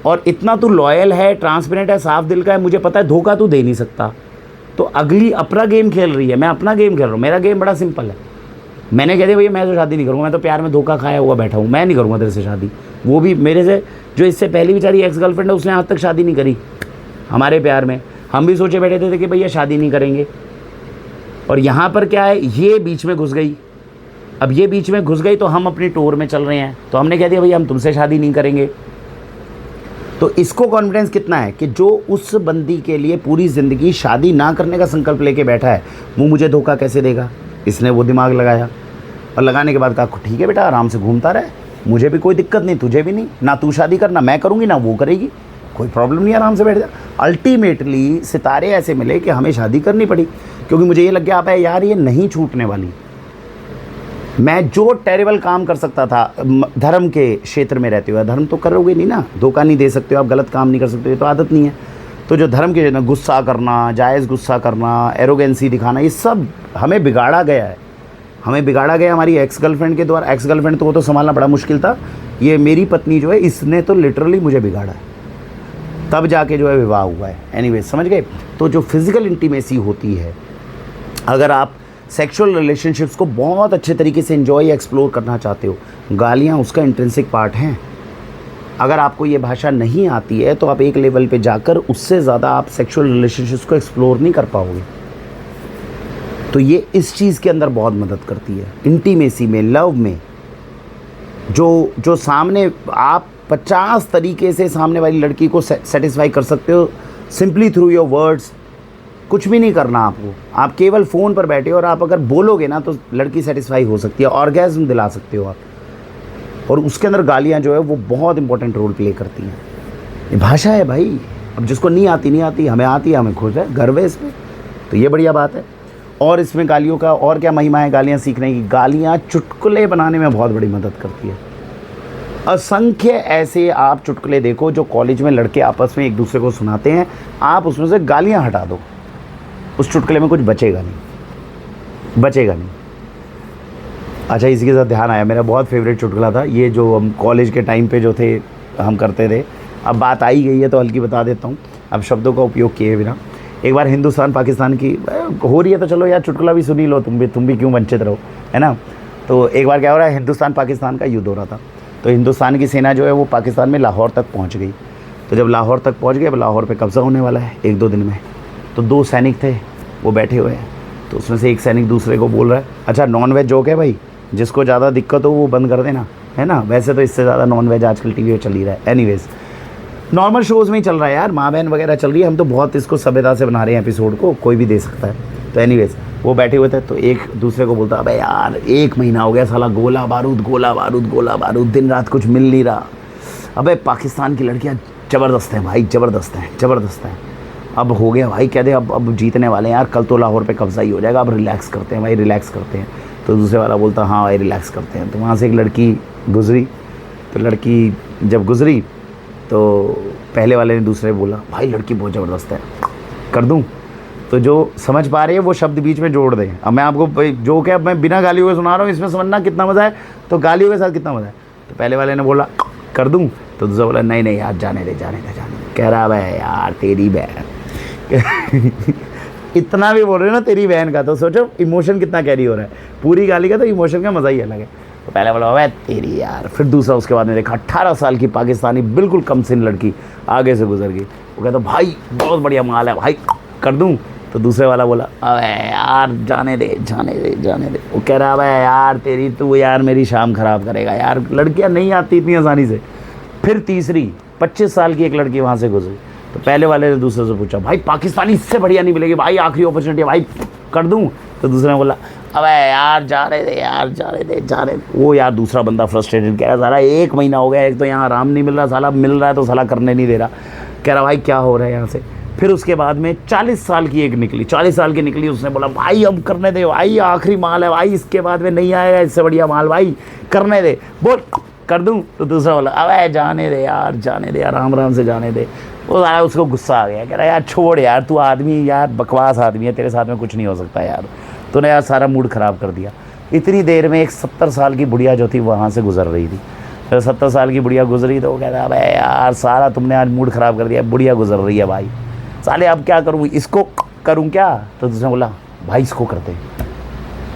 और इतना तू लॉयल है, ट्रांसपेरेंट है, साफ दिल का है, मुझे पता है धोखा तू दे नहीं सकता। तो अगली अपना गेम खेल रही है, मैं अपना गेम खेल रहा हूँ। मेरा गेम बड़ा सिंपल है। मैंने कह दिया भैया मैं तो शादी नहीं करूँगा, मैं तो प्यार में धोखा खाया हुआ बैठा हूँ, मैं नहीं करूँगा तेरे से शादी। वो भी मेरे से, जो इससे पहली बेचारी एक्स गर्लफ्रेंड है, उसने आज तक शादी नहीं करी हमारे प्यार में। हम भी सोचे बैठे थे कि भैया शादी नहीं करेंगे। और यहाँ पर क्या है, ये बीच में घुस गई। अब ये बीच में घुस गई तो हम अपनी टूर में चल रहे हैं, तो हमने कह दिया भैया हम तुमसे शादी नहीं करेंगे। तो इसको कॉन्फिडेंस कितना है कि जो उस बंदी के लिए पूरी ज़िंदगी शादी ना करने का संकल्प लेके बैठा है, वो मुझे धोखा कैसे देगा। इसने वो दिमाग लगाया और लगाने के बाद कहा ठीक है बेटा आराम से घूमता रहे, मुझे भी कोई दिक्कत नहीं, तुझे भी नहीं, ना तू शादी करना, मैं करूँगी ना वो करेगी, कोई प्रॉब्लम नहीं, आराम से बैठ जा। अल्टीमेटली सितारे ऐसे मिले कि हमें शादी करनी पड़ी, क्योंकि मुझे ये लग गया आप यार ये नहीं छूटने वाली। मैं जो टेरिबल काम कर सकता था धर्म के क्षेत्र में रहते हुए, धर्म तो करोगे नहीं ना, धोखा नहीं दे सकते हो आप, गलत काम नहीं कर सकते हो, ये तो आदत नहीं है। तो जो धर्म के गुस्सा करना, जायज़ गुस्सा करना, एरोगेंसी दिखाना, ये सब हमें बिगाड़ा गया है। हमें बिगाड़ा गया हमारी एक्स गर्लफ्रेंड के द्वारा। एक्स गर्लफ्रेंड तो वो तो संभालना बड़ा मुश्किल था, ये मेरी पत्नी जो है इसने तो लिटरली मुझे बिगाड़ा है, तब जाके जो है विवाह हुआ है। एनीवेज समझ गए। तो जो फिज़िकल इंटीमेसी होती है, अगर आप सेक्सुअल रिलेशनशिप्स को बहुत अच्छे तरीके से एंजॉय या एक्सप्लोर करना चाहते हो, गालियाँ उसका इंट्रिंसिक पार्ट हैं। अगर आपको ये भाषा नहीं आती है तो आप एक लेवल पे जाकर उससे ज़्यादा आप सेक्सुअल रिलेशनशिप्स को एक्सप्लोर नहीं कर पाओगे। तो ये इस चीज़ के अंदर बहुत मदद करती है, इंटीमेसी में, लव में। जो सामने आप 50 तरीके से सामने वाली लड़की को सेटिस्फाई कर सकते हो सिंपली थ्रू योर वर्ड्स। कुछ भी नहीं करना आपको, आप केवल फ़ोन पर बैठे हो और आप अगर बोलोगे ना तो लड़की सेटिस्फाई हो सकती है, ऑर्गेज़म दिला सकते हो आप। और उसके अंदर गालियाँ जो है वो बहुत इंपॉर्टेंट रोल प्ले करती हैं। ये भाषा है भाई, अब जिसको नहीं आती, हमें आती है, हमें खुश है, गर्व है इस पर, तो ये बढ़िया बात है। और इसमें गालियों का और क्या महिमा है गालियाँ सीखने की। गालियाँ चुटकुले बनाने में बहुत बड़ी मदद करती है। असंख्य ऐसे आप चुटकुले देखो जो कॉलेज में लड़के आपस में एक दूसरे को सुनाते हैं, आप उसमें से गालियाँ हटा दो, उस चुटकुले में कुछ बचेगा नहीं। अच्छा, इसी के साथ ध्यान आया, मेरा बहुत फेवरेट चुटकुला था ये, जो हम कॉलेज के टाइम पे जो थे हम करते थे। अब बात आई गई है तो हल्की बता देता हूँ, अब शब्दों का उपयोग किए बिना। एक बार हिंदुस्तान पाकिस्तान की हो रही है तो चलो यार चुटकुला भी सुनी लो, तुम भी क्यों वंचित रहो, है ना। तो एक बार क्या हो रहा है, हिंदुस्तान पाकिस्तान का युद्ध हो रहा था। तो हिंदुस्तान की सेना जो है वो पाकिस्तान में लाहौर तक पहुँच गई। तो जब लाहौर तक पहुँच गए, अब लाहौर पर कब्ज़ा होने वाला है 1-2 दिन में। तो 2 सैनिक थे वो बैठे हुए हैं, तो उसमें से एक सैनिक दूसरे को बोल रहा है, अच्छा नॉन वेज जोक है भाई, जिसको ज़्यादा दिक्कत हो वो बंद कर देना, है ना। वैसे तो इससे ज़्यादा नॉन वेज आजकल टीवी पे चल ही रहा है। एनीवेज नॉर्मल शोज़ में ही चल रहा है यार, माँ बहन वगैरह चल रही है, हम तो बहुत इसको सभ्यता से बना रहे हैं एपिसोड को, कोई भी दे सकता है। तो एनीवेज वो बैठे हुए थे, तो एक दूसरे को बोलता, अबे यार 1 महीना हो गया साला गोला बारूद दिन रात कुछ मिल नहीं रहा। अबे पाकिस्तान की लड़कियाँ ज़बरदस्त हैं भाई, ज़बरदस्त हैं। अब हो गया भाई, कह दे अब जीतने वाले हैं यार, कल तो लाहौर पे कब्ज़ा ही हो जाएगा, अब रिलैक्स करते हैं भाई, रिलैक्स करते हैं। तो दूसरे वाला बोलता, हाँ भाई रिलैक्स करते हैं। तो वहाँ से एक लड़की गुज़री, तो लड़की जब गुज़री तो पहले वाले ने दूसरे बोला, भाई लड़की बहुत ज़बरदस्त है, कर दूँ। तो जो समझ पा रहे हैं वो शब्द बीच में जोड़ दें। अब मैं आपको जो क्या मैं बिना गालियों के सुना रहा हूँ, इसमें समझना कितना मज़ा है, तो गालियों के साथ कितना मज़ा है। तो पहले वाले ने बोला कर दूँ, तो दूसरा बोला नहीं यार जाने दे। कह रहा है यार तेरी बहन इतना भी बोल रहे हो ना तेरी बहन का, तो सोचो इमोशन कितना कैरी हो रहा है। पूरी गाली का तो इमोशन का मज़ा ही अलग है। तो पहले बोला वह तेरी यार, फिर दूसरा उसके बाद में देखा 18 साल की पाकिस्तानी बिल्कुल कम सिन लड़की आगे से गुजर गई। वो कहता भाई बहुत बढ़िया माल है भाई, कर दूँ। तो दूसरे वाला बोला अबे यार जाने दे। वो कह रहा है यार तेरी तू यार मेरी शाम ख़राब करेगा यार, लड़कियाँ नहीं आती इतनी आसानी से। फिर तीसरी 25 साल की एक लड़की वहाँ से गुजरी। तो पहले वाले ने दूसरे से पूछा भाई पाकिस्तानी इससे बढ़िया नहीं मिलेगी भाई, आखिरी अपॉर्चुनिटी है भाई, कर दूं। तो दूसरे ने बोला अबे यार जाने दे। वो यार दूसरा बंदा फ्रस्ट्रेटेड कह रहा साला 1 महीना हो गया, एक तो यहाँ आराम नहीं मिल रहा, साला मिल रहा है तो साला करने नहीं दे रहा। कह रहा भाई क्या हो रहा है यहाँ से। फिर उसके बाद में 40 साल की एक निकली, 40 साल की निकली, उसने बोला भाई अब करने दे भाई, आखिरी माल है भाई, इसके बाद में नहीं आएगा इससे बढ़िया माल भाई, करने दे, बोल कर दूं। तो दूसरा बोला अबे जाने दे यार आराम से जाने दे। वो सारा उसको गुस्सा आ गया, कह रहा यार छोड़ यार, तू आदमी यार बकवास आदमी है, तेरे साथ में कुछ नहीं हो सकता यार, तूने यार सारा मूड ख़राब कर दिया। इतनी देर में एक 70 साल की बुढ़िया जो थी वहाँ से गुजर रही थी। तो 70 साल की बुढ़िया गुजरी तो वो कह रहा अबे यार सारा तुमने आज मूड ख़राब कर दिया, बुढ़िया गुजर रही है भाई, साले अब क्या करूँ, इसको करूँ क्या। तो दूसरा बोला भाई इसको करते।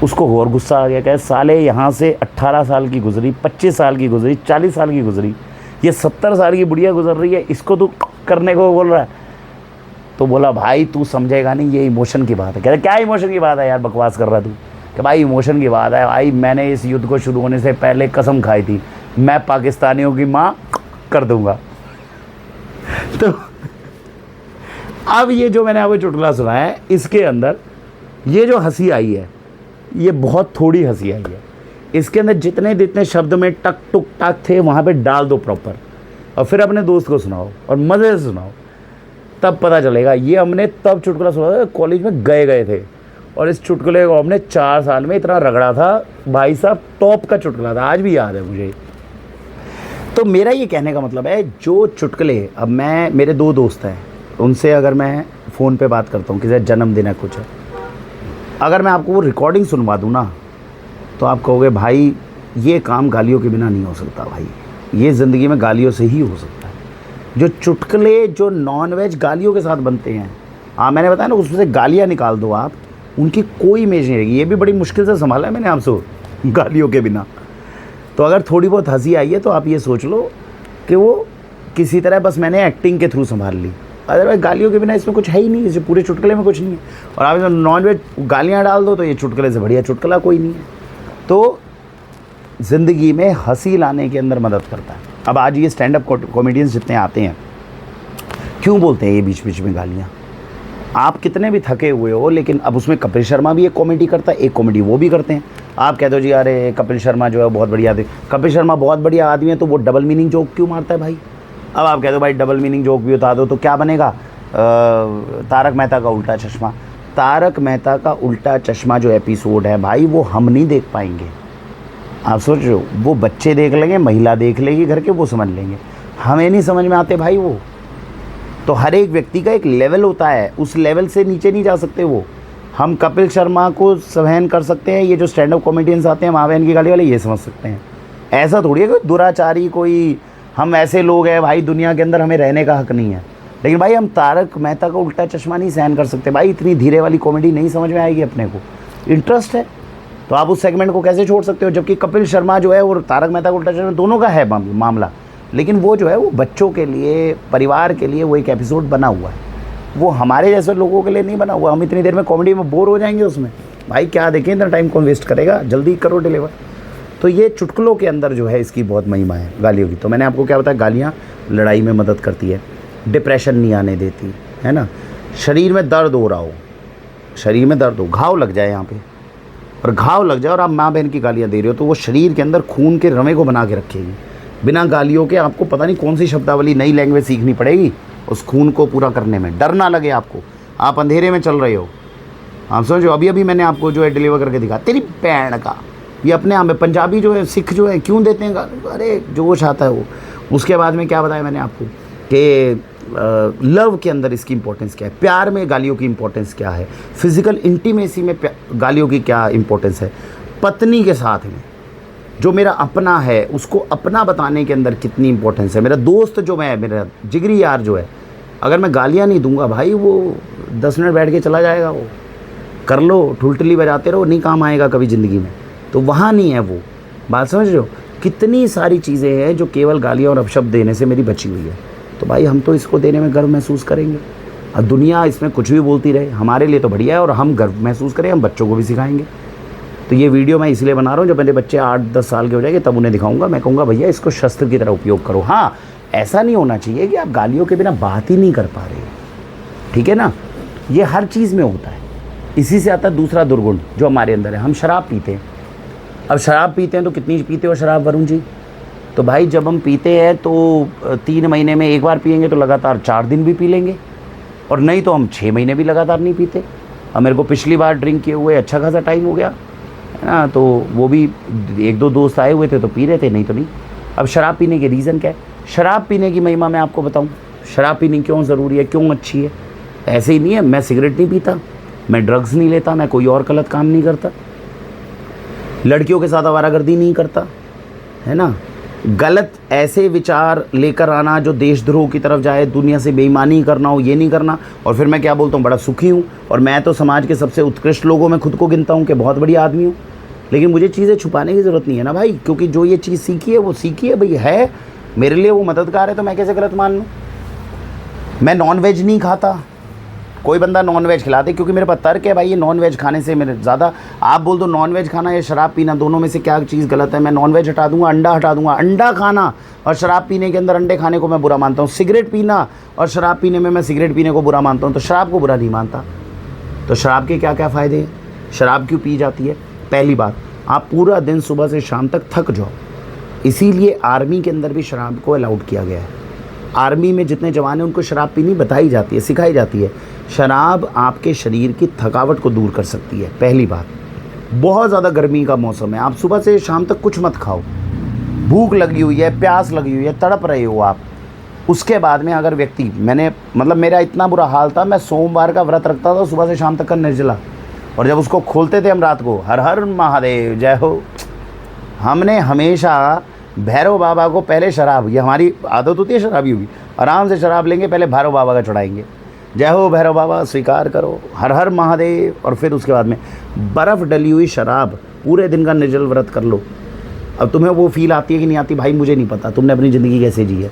उसको और गुस्सा आ गया, कहे साले यहाँ से 18 साल की गुजरी, 25 साल की गुजरी, 40 साल की गुजरी, ये 70 साल की बुढ़िया गुजर रही है, इसको तो करने को बोल रहा है। तो बोला भाई तू समझेगा नहीं, ये इमोशन की बात है। कह रहा क्या इमोशन की बात है यार, बकवास कर रहा तू। कि भाई इमोशन की बात है भाई, मैंने इस युद्ध को शुरू होने से पहले कसम खाई थी मैं पाकिस्तानियों की माँ कर दूंगा। तो अब ये जो मैंने आपको चुटकुला सुना है, इसके अंदर ये जो हंसी आई है ये बहुत थोड़ी हंसी आई है। इसके अंदर जितने शब्द में टक टुक टक थे वहाँ पे डाल दो प्रॉपर, और फिर अपने दोस्त को सुनाओ और मज़े से सुनाओ, तब पता चलेगा। ये हमने तब चुटकुला सुना था कॉलेज में गए थे, और इस चुटकुले को हमने 4 साल में इतना रगड़ा था भाई साहब, टॉप का चुटकुला था, आज भी याद है मुझे। तो मेरा ये कहने का मतलब है जो चुटकुले, अब मेरे 2 दोस्त हैं, उनसे अगर मैं फ़ोन पे बात करता हूँ, किसी जन्मदिन है कुछ है, अगर मैं आपको वो रिकॉर्डिंग सुनवा दूँ ना, तो आप कहोगे भाई ये काम गालियों के बिना नहीं हो सकता भाई, ये ज़िंदगी में गालियों से ही हो सकता है। जो चुटकुले जो नॉन वेज गालियों के साथ बनते हैं, हाँ मैंने बताया ना, उसमें से गालियाँ निकाल दो आप, उनकी कोई इमेज नहीं रहेगी। ये भी बड़ी मुश्किल से संभाला है मैंने आपसे गालियों के बिना। तो अगर थोड़ी बहुत हंसी आई है तो आप ये सोच लो कि वो किसी तरह बस मैंने एक्टिंग के थ्रू संभाल ली, अदरवाइज गालियों के बिना इसमें कुछ है ही नहीं, इसे पूरे चुटकुले में कुछ नहीं है। और आप इसमें नॉन वेज गालियाँ डाल दो तो ये चुटकुले से बढ़िया चुटकुला कोई नहीं है। तो ज़िंदगी में हंसी लाने के अंदर मदद करता है। अब आज ये स्टैंड अप कॉमेडियंस जितने आते हैं, क्यों बोलते हैं ये बीच बीच में गालियाँ? आप कितने भी थके हुए हो, लेकिन अब उसमें कपिल शर्मा भी एक कॉमेडी करता है, एक कॉमेडी वो भी करते हैं। आप कहते हो जी अरे कपिल शर्मा जो है बहुत बढ़िया आदमी, कपिल शर्मा बहुत बढ़िया आदमी है तो वो डबल मीनिंग जोक क्यों मारता है भाई? अब आप कहते हो भाई डबल मीनिंग जोक भी बता दो तो क्या बनेगा? तारक मेहता का उल्टा चश्मा। तारक मेहता का उल्टा चश्मा जो एपिसोड है भाई, वो हम नहीं देख पाएंगे। आप सोच रहे हो, वो बच्चे देख लेंगे, महिला देख लेगी घर के, वो समझ लेंगे, हमें नहीं समझ में आते भाई वो। तो हर एक व्यक्ति का एक लेवल होता है, उस लेवल से नीचे नहीं जा सकते वो। हम कपिल शर्मा को सहन कर सकते हैं, ये जो स्टैंड अप कॉमेडियंस आते हैं माँ बहन की गाली वाले, ये समझ सकते हैं। ऐसा थोड़ी है कोई दुराचारी, कोई हम ऐसे लोग हैं भाई दुनिया के अंदर, हमें रहने का हक नहीं है। लेकिन भाई हम तारक मेहता का उल्टा चश्मा नहीं सहन कर सकते भाई, इतनी धीरे वाली कॉमेडी नहीं समझ में आएगी अपने को। इंटरेस्ट है तो आप उस सेगमेंट को कैसे छोड़ सकते हो? जबकि कपिल शर्मा जो है और तारक मेहता का उल्टा चश्मा दोनों का है मामला, लेकिन वो जो है वो बच्चों के लिए, परिवार के लिए वो एक एपिसोड बना हुआ है, वो हमारे जैसे लोगों के लिए नहीं बना हुआ। हम इतनी देर में कॉमेडी में बोर हो जाएंगे उसमें, भाई क्या देखें, इतना टाइम कौन वेस्ट करेगा, जल्दी करो डिलीवर। तो ये चुटकुलों के अंदर जो है इसकी बहुत महिमा है गालियों की। तो मैंने आपको क्या बताया, गालियाँ लड़ाई में मदद करती है, डिप्रेशन नहीं आने देती है ना। शरीर में दर्द हो रहा हो, शरीर में दर्द हो, घाव लग जाए यहाँ पे, और घाव लग जाए और आप माँ बहन की गालियाँ दे रहे हो, तो वो शरीर के अंदर खून के रवे को बना के रखेगी। बिना गालियों के आपको पता नहीं कौन सी शब्दावली, नई लैंग्वेज सीखनी पड़ेगी उस खून को पूरा करने में। डर ना लगे आपको, आप अंधेरे में चल रहे हो। आप समझो, अभी अभी मैंने आपको जो है डिलीवर करके दिखा, तेरी पैण का, ये अपने आप में पंजाबी जो है, सिख जो है, क्यों देते हैं गाली? अरे जोश आता है वो। उसके बाद में क्या बताया मैंने आपको कि लव के अंदर इसकी इंपॉर्टेंस क्या है, प्यार में गालियों की इंपॉर्टेंस क्या है, फिज़िकल इंटीमेसी में गालियों की क्या इंपॉर्टेंस है, पत्नी के साथ में जो मेरा अपना है उसको अपना बताने के अंदर कितनी इंपॉर्टेंस है, मेरा दोस्त जो मैं, मेरा जिगरी यार जो है, अगर मैं गालियाँ नहीं दूंगा भाई वो 10 मिनट बैठ के चला जाएगा, वो कर लो ठुलठुली बजाते रहो, नहीं काम आएगा कभी ज़िंदगी में। तो वहाँ नहीं है वो बात, समझ रहे हो? कितनी सारी चीज़ें हैं जो केवल गालियाँ और अपशब्द देने से मेरी बची हुई है। तो भाई हम तो इसको देने में गर्व महसूस करेंगे। अब दुनिया इसमें कुछ भी बोलती रहे, हमारे लिए तो बढ़िया है, और हम गर्व महसूस करें, हम बच्चों को भी सिखाएंगे। तो ये वीडियो मैं इसलिए बना रहा हूँ, जब मेरे बच्चे 8-10 साल के हो जाएंगे तब उन्हें दिखाऊंगा। मैं कहूँगा भैया इसको शस्त्र की तरह उपयोग करो। हाँ, ऐसा नहीं होना चाहिए कि आप गालियों के बिना बात ही नहीं कर पा रहे, ठीक है ना? ये हर चीज़ में होता है। इसी से आता है दूसरा दुर्गुण जो हमारे अंदर है, हम शराब पीते हैं। अब शराब पीते हैं तो कितनी पीते हो शराब वरुण जी? तो भाई जब हम पीते हैं तो 3 महीने में एक बार पियेंगे तो लगातार 4 दिन भी पी लेंगे, और नहीं तो हम 6 महीने भी लगातार नहीं पीते। अब मेरे को पिछली बार ड्रिंक किए हुए अच्छा खासा टाइम हो गया है ना, तो वो भी 1-2 दोस्त आए हुए थे तो पी रहे थे, नहीं तो नहीं। अब शराब पीने के रीज़न क्या है? शराब पीने की महिमा मैं आपको बताऊं, शराब पीनी क्यों ज़रूरी है, क्यों अच्छी है? ऐसे ही नहीं है, मैं सिगरेट नहीं पीता, मैं ड्रग्स नहीं लेता, मैं कोई और गलत काम नहीं करता, लड़कियों के साथ आवारागर्दी नहीं करता, है ना। गलत ऐसे विचार लेकर आना जो देशद्रोह की तरफ जाए, दुनिया से बेईमानी करना हो, ये नहीं करना। और फिर मैं क्या बोलता हूँ, बड़ा सुखी हूँ, और मैं तो समाज के सबसे उत्कृष्ट लोगों में खुद को गिनता हूँ कि बहुत बढ़िया आदमी हूँ। लेकिन मुझे चीज़ें छुपाने की ज़रूरत नहीं है ना भाई, क्योंकि जो ये चीज़ सीखी है वो सीखी है भाई, है मेरे लिए वो मददगार है, तो मैं कैसे गलत मान लूँ? मैं नॉन वेज नहीं खाता, कोई बंदा नॉन वेज खिला दे, क्योंकि मेरे पास तर्क है भाई, ये नॉन वेज खाने से मेरे ज़्यादा, आप बोल दो नॉन वेज खाना या शराब पीना, दोनों में से क्या चीज़ गलत है? मैं नॉन वेज हटा दूंगा, अंडा हटा दूंगा। अंडा खाना और शराब पीने के अंदर अंडे खाने को मैं बुरा मानता हूँ। सिगरेट पीना और शराब पीने में मैं सिगरेट पीने को बुरा मानता हूँ, तो शराब को बुरा नहीं मानता। तो शराब के क्या क्या फ़ायदे हैं? शराब क्यों पी जाती है? पहली बात, आप पूरा दिन सुबह से शाम तक थक जाओ, इसीलिए आर्मी के अंदर भी शराब को अलाउड किया गया है। आर्मी में जितने जवान हैं उनको शराब पीनी बताई जाती है, सिखाई जाती है। शराब आपके शरीर की थकावट को दूर कर सकती है, पहली बात। बहुत ज़्यादा गर्मी का मौसम है, आप सुबह से शाम तक कुछ मत खाओ, भूख लगी हुई है, प्यास लगी हुई है, तड़प रहे हो आप, उसके बाद में अगर व्यक्ति, मेरा इतना बुरा हाल था, मैं सोमवार का व्रत रखता था सुबह से शाम तक का निर्जला, और जब उसको खोलते थे हम रात को, हर हर महादेव जय हो, हमने हमेशा भैरव बाबा को पहले शराब, ये हमारी आदत होती है शराबी होगी, आराम से शराब लेंगे, पहले भैरव बाबा का चढ़ाएंगे, जय हो भैरव बाबा स्वीकार करो, हर हर महादेव, और फिर उसके बाद में बर्फ़ डली हुई शराब, पूरे दिन का निर्जल व्रत कर लो। अब तुम्हें वो फील आती है कि नहीं आती, भाई मुझे नहीं पता तुमने अपनी ज़िंदगी कैसे जी है।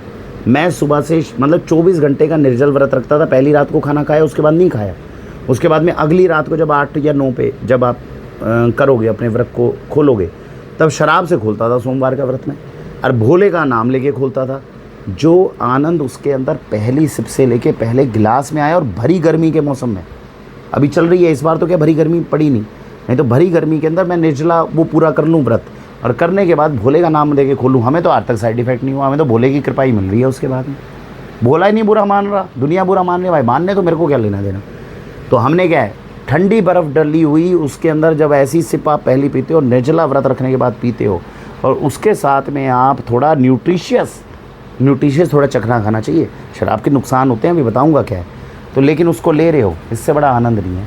मैं सुबह से मतलब 24 घंटे का निर्जल व्रत रखता था, पहली रात को खाना खाया, उसके बाद नहीं खाया, उसके बाद में अगली रात को जब 8 या 9 पे जब आप करोगे अपने व्रत को खोलोगे, तब शराब से खोलता था सोमवार का व्रत में, और भोले का नाम लेके खोलता था। जो आनंद उसके अंदर पहली सिप से लेके पहले गिलास में आया, और भरी गर्मी के मौसम में अभी चल रही है, इस बार तो क्या भरी गर्मी पड़ी नहीं तो भरी गर्मी के अंदर मैं निर्जला वो पूरा कर लूँ व्रत, और करने के बाद भोले का नाम लेके खोलूँ। हमें तो आज तक साइड इफेक्ट नहीं हुआ, हमें तो भोले की कृपा ही मिल रही है। उसके बाद में भोला ही नहीं बुरा मान रहा, दुनिया बुरा मान रही, भाई मानने तो मेरे को क्या लेना देना। तो हमने क्या है, ठंडी बर्फ़ डली हुई उसके अंदर जब ऐसी सिप आप पहली पीते हो, निर्जला व्रत रखने के बाद पीते हो, और उसके साथ में आप थोड़ा न्यूट्रिशियस थोड़ा चखना खाना चाहिए। शराब के नुकसान होते हैं, अभी बताऊंगा क्या है, तो लेकिन उसको ले रहे हो, इससे बड़ा आनंद नहीं है।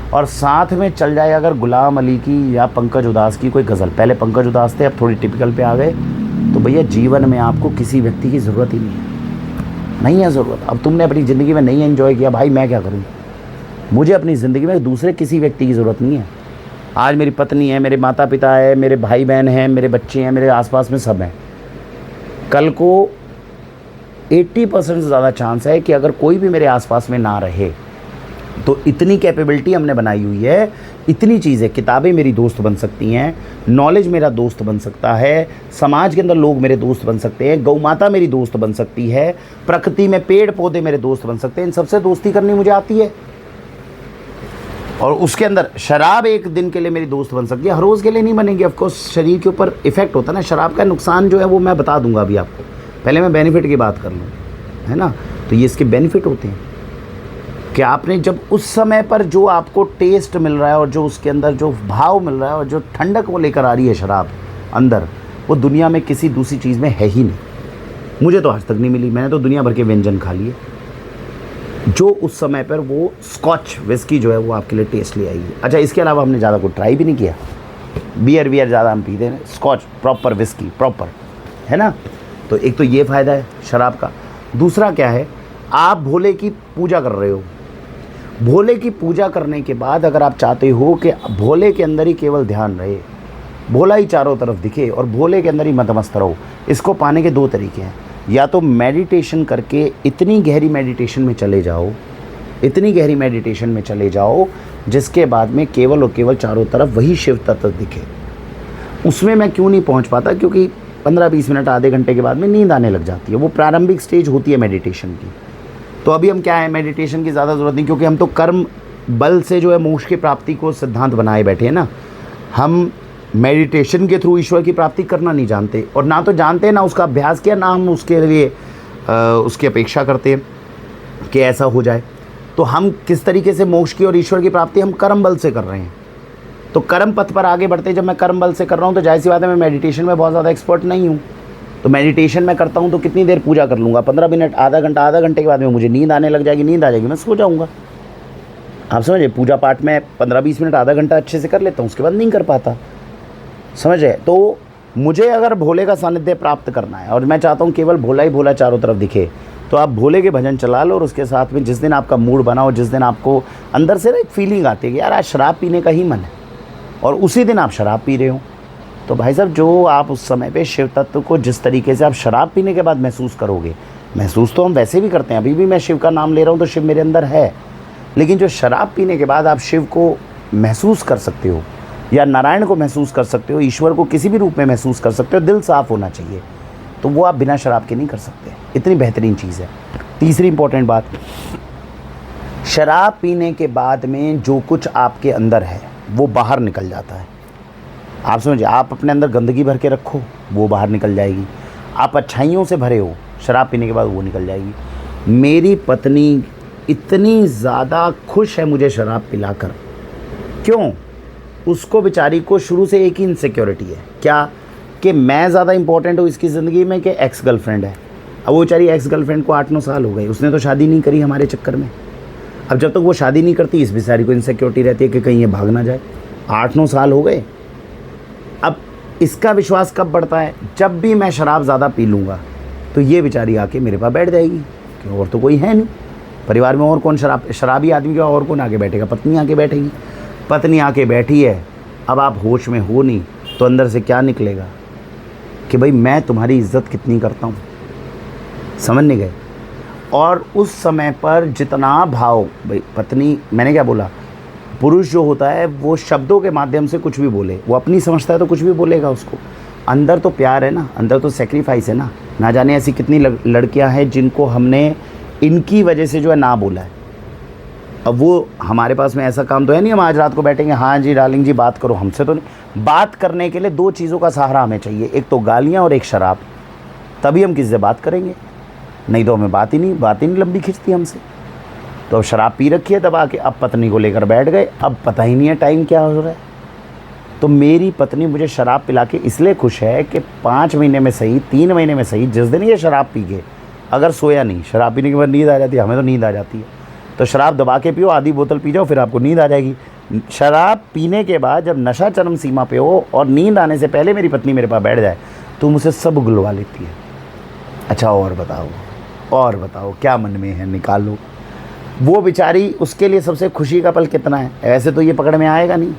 और साथ में चल जाए अगर गुलाम अली की या पंकज उदास की कोई गज़ल, पहले पंकज उदास थे, अब थोड़ी टिपिकल पे आ गए, तो भैया जीवन में आपको किसी व्यक्ति की ज़रूरत ही नहीं है ज़रूरत। अब तुमने अपनी ज़िंदगी में नहीं एंजॉय किया, भाई मैं क्या करूँ, मुझे अपनी ज़िंदगी में दूसरे किसी व्यक्ति की ज़रूरत नहीं है। आज मेरी पत्नी है, मेरे माता पिता है, मेरे भाई बहन हैं, मेरे बच्चे हैं, मेरे आसपास में सब हैं। कल को 80% से ज़्यादा चांस है कि अगर कोई भी मेरे आसपास में ना रहे, तो इतनी कैपेबिलिटी हमने बनाई हुई है, इतनी चीज़ें, किताबें मेरी दोस्त बन सकती हैं, नॉलेज मेरा दोस्त बन सकता है, समाज के अंदर लोग मेरे दोस्त बन सकते हैं, गौ माता मेरी दोस्त बन सकती है, प्रकृति में पेड़ पौधे मेरे दोस्त बन सकते हैं, इन सबसे दोस्ती करनी मुझे आती है। और उसके अंदर शराब एक दिन के लिए मेरी दोस्त बन सकती है, हर रोज़ के लिए नहीं बनेगी। ऑफकोर्स शरीर के ऊपर इफेक्ट होता है ना, शराब का नुकसान जो है वो मैं बता दूंगा अभी आपको, पहले मैं बेनिफिट की बात कर लूँ, है ना। तो ये इसके बेनिफिट होते हैं कि आपने जब उस समय पर जो आपको टेस्ट मिल रहा है और जो उसके अंदर जो भाव मिल रहा है और जो ठंडक वो लेकर आ रही है शराब अंदर, वो दुनिया में किसी दूसरी चीज़ में है ही नहीं। मुझे तो आज तक नहीं मिली, मैंने तो दुनिया भर के व्यंजन खा लिए, जो उस समय पर वो स्कॉच विस्की जो है वो आपके लिए टेस्ट ले आएगी। अच्छा, इसके अलावा हमने ज़्यादा कुछ ट्राई भी नहीं किया, बियर ज़्यादा हम पीते हैं, स्कॉच प्रॉपर विस्की प्रॉपर, है ना। तो एक तो ये फ़ायदा है शराब का। दूसरा क्या है, आप भोले की पूजा कर रहे हो, भोले की पूजा करने के बाद अगर आप चाहते हो कि भोले के अंदर ही केवल ध्यान रहे, भोला ही चारों तरफ दिखे और भोले के अंदर ही मतमस्त रहो, इसको पाने के 2 तरीके हैं। या तो मेडिटेशन करके इतनी गहरी मेडिटेशन में चले जाओ, इतनी गहरी मेडिटेशन में चले जाओ जिसके बाद में केवल और केवल चारों तरफ वही शिव तत्व दिखे। उसमें मैं क्यों नहीं पहुंच पाता, क्योंकि 15-20 मिनट आधे घंटे के बाद में नींद आने लग जाती है। वो प्रारंभिक स्टेज होती है मेडिटेशन की। तो अभी हम क्या है, मेडिटेशन की ज़्यादा ज़रूरत नहीं, क्योंकि हम तो कर्म बल से जो है मोक्ष की प्राप्ति को सिद्धांत बनाए बैठे हैं ना। हम मेडिटेशन के थ्रू ईश्वर की प्राप्ति करना नहीं जानते, और ना तो जानते ना उसका अभ्यास किया, ना हम उसके लिए उसकी अपेक्षा करते हैं कि ऐसा हो जाए। तो हम किस तरीके से मोक्ष की और ईश्वर की प्राप्ति हम कर्म बल से कर रहे हैं। तो कर्म पथ पर आगे बढ़ते, जब मैं कर्म बल से कर रहा हूँ तो जाहिर सी बात है मैं मेडिटेशन में बहुत ज़्यादा एक्सपर्ट नहीं हूँ। तो मेडिटेशन में करता हूँ तो कितनी देर पूजा कर लूँगा, 15 मिनट, आधा घंटे के बाद में मुझे नींद आने लग जाएगी, नींद आ जाएगी, मैं सो जाऊँगा। आप समझे, पूजा पाठ में 15-20 मिनट आधा घंटा अच्छे से कर लेता हूँ, उसके बाद नहीं कर पाता, समझे। तो मुझे अगर भोले का सानिध्य प्राप्त करना है और मैं चाहता हूँ केवल भोला ही भोला चारों तरफ दिखे, तो आप भोले के भजन चला लो, और उसके साथ में जिस दिन आपका मूड बनाओ, जिस दिन आपको अंदर से ना एक फीलिंग आती है कि यार आज शराब पीने का ही मन है, और उसी दिन आप शराब पी रहे हो, तो भाई साहब जो आप उस समय पे शिव तत्व को जिस तरीके से आप शराब पीने के बाद महसूस करोगे, महसूस तो हम वैसे भी करते हैं, अभी भी मैं शिव का नाम ले रहा हूँ तो शिव मेरे अंदर है, लेकिन जो शराब पीने के बाद आप शिव को महसूस कर सकते हो, या नारायण को महसूस कर सकते हो, ईश्वर को किसी भी रूप में महसूस कर सकते हो, दिल साफ़ होना चाहिए, तो वो आप बिना शराब के नहीं कर सकते। इतनी बेहतरीन चीज़ है। तीसरी इंपॉर्टेंट बात, शराब पीने के बाद में जो कुछ आपके अंदर है वो बाहर निकल जाता है। आप समझिए, आप अपने अंदर गंदगी भर के रखो, वो बाहर निकल जाएगी। आप अच्छाइयों से भरे हो, शराब पीने के बाद वो निकल जाएगी। मेरी पत्नी इतनी ज़्यादा खुश है मुझे शराब पिलाकर, क्यों? उसको बेचारी को शुरू से एक ही इनसिक्योरिटी है, क्या, कि मैं ज़्यादा इंपॉर्टेंट हूँ इसकी ज़िंदगी में कि एक्स गर्लफ्रेंड है। अब वो बेचारी एक्स गर्लफ्रेंड को 8-9 साल हो गए, उसने तो शादी नहीं करी हमारे चक्कर में। अब जब तक वो शादी नहीं करती, इस बेचारी को इनसिक्योरिटी रहती है कि कहीं ये भाग ना जाए। 8-9 साल हो गए। अब इसका विश्वास कब बढ़ता है? जब भी मैं शराब ज़्यादा पी लूँगा तो ये बेचारी आके मेरे पास बैठ जाएगी, क्यों, और तो कोई है नहीं परिवार में। और कौन शराबी आदमी के और कौन आके बैठेगा? पत्नी आके बैठेगी। पत्नी आके बैठी है, अब आप होश में हो नहीं तो अंदर से क्या निकलेगा कि भाई मैं तुम्हारी इज्जत कितनी करता हूँ, समझ नहीं गए। और उस समय पर जितना भाव, भाई पत्नी, मैंने क्या बोला, पुरुष जो होता है वो शब्दों के माध्यम से कुछ भी बोले, वो अपनी समझता है तो कुछ भी बोलेगा उसको। अंदर तो प्यार है ना, अंदर तो सेक्रीफाइस है ना जाने ऐसी कितनी लड़कियां हैं जिनको हमने इनकी वजह से जो है ना बोला है। अब वो हमारे पास में ऐसा काम तो है नहीं हम आज रात को बैठेंगे, हाँ जी डार्लिंग जी बात करो, हमसे तो नहीं। बात करने के लिए 2 चीज़ों का सहारा हमें चाहिए, एक तो गालियाँ और एक शराब, तभी हम किसी से बात करेंगे, नहीं तो हमें बात ही नहीं लंबी खिंचती हमसे। तो अब शराब पी रखी है दबा के, अब पत्नी को लेकर बैठ गए, अब पता ही नहीं है टाइम क्या हो रहा है। तो मेरी पत्नी मुझे शराब पिला के इसलिए खुश है कि 5 महीने में सही, 3 महीने में सही, जिस दिन ये शराब पी के अगर सोया नहीं, शराब पीने के बाद नींद आ जाती है, हमें तो नींद आ जाती है, तो शराब दबा के पियो, आधी बोतल पी जाओ, फिर आपको नींद आ जाएगी। शराब पीने के बाद जब नशा चरम सीमा पे हो और नींद आने से पहले मेरी पत्नी मेरे पास बैठ जाए तो मुझसे सब गुलवा लेती है। अच्छा और बताओ क्या मन में है, निकालो। वो बेचारी, उसके लिए सबसे खुशी का पल कितना है? ऐसे तो ये पकड़ में आएगा नहीं,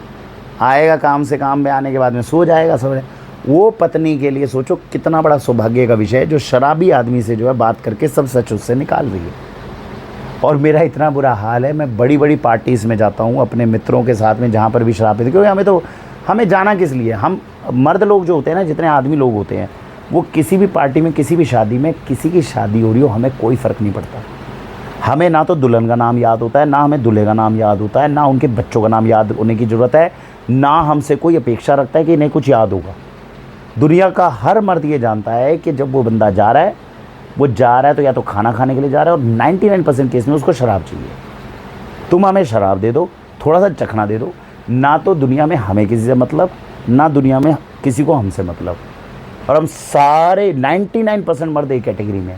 आएगा काम से काम में आने के बाद में सो जाएगा सब। वो पत्नी के लिए सोचो कितना बड़ा सौभाग्य का विषय है जो शराबी आदमी से जो है बात करके सब सच उससे निकाल रही है। और मेरा इतना बुरा हाल है, मैं बड़ी बड़ी पार्टीज़ में जाता हूँ अपने मित्रों के साथ में जहाँ पर भी शराब पीते, क्योंकि हमें जाना किस लिए, हम मर्द लोग जो होते हैं ना, जितने आदमी लोग होते हैं, वो किसी भी पार्टी में, किसी भी शादी में, किसी की शादी हो रही हो, हमें कोई फ़र्क नहीं पड़ता। हमें ना तो दुल्हन का नाम याद होता है, ना हमें दूल्हे का नाम याद होता है, ना उनके बच्चों का नाम याद होने की ज़रूरत है, ना हमसे कोई अपेक्षा रखता है कि इन्हें कुछ याद होगा। दुनिया का हर मर्द ये जानता है कि जब वो बंदा जा रहा है तो या तो खाना खाने के लिए जा रहा है, और 99% केस में उसको शराब चाहिए। तुम हमें शराब दे दो, थोड़ा सा चखना दे दो, ना तो दुनिया में हमें किसी से मतलब, ना दुनिया में किसी को हमसे मतलब। और हम सारे 99% मर्द एक कैटेगरी में।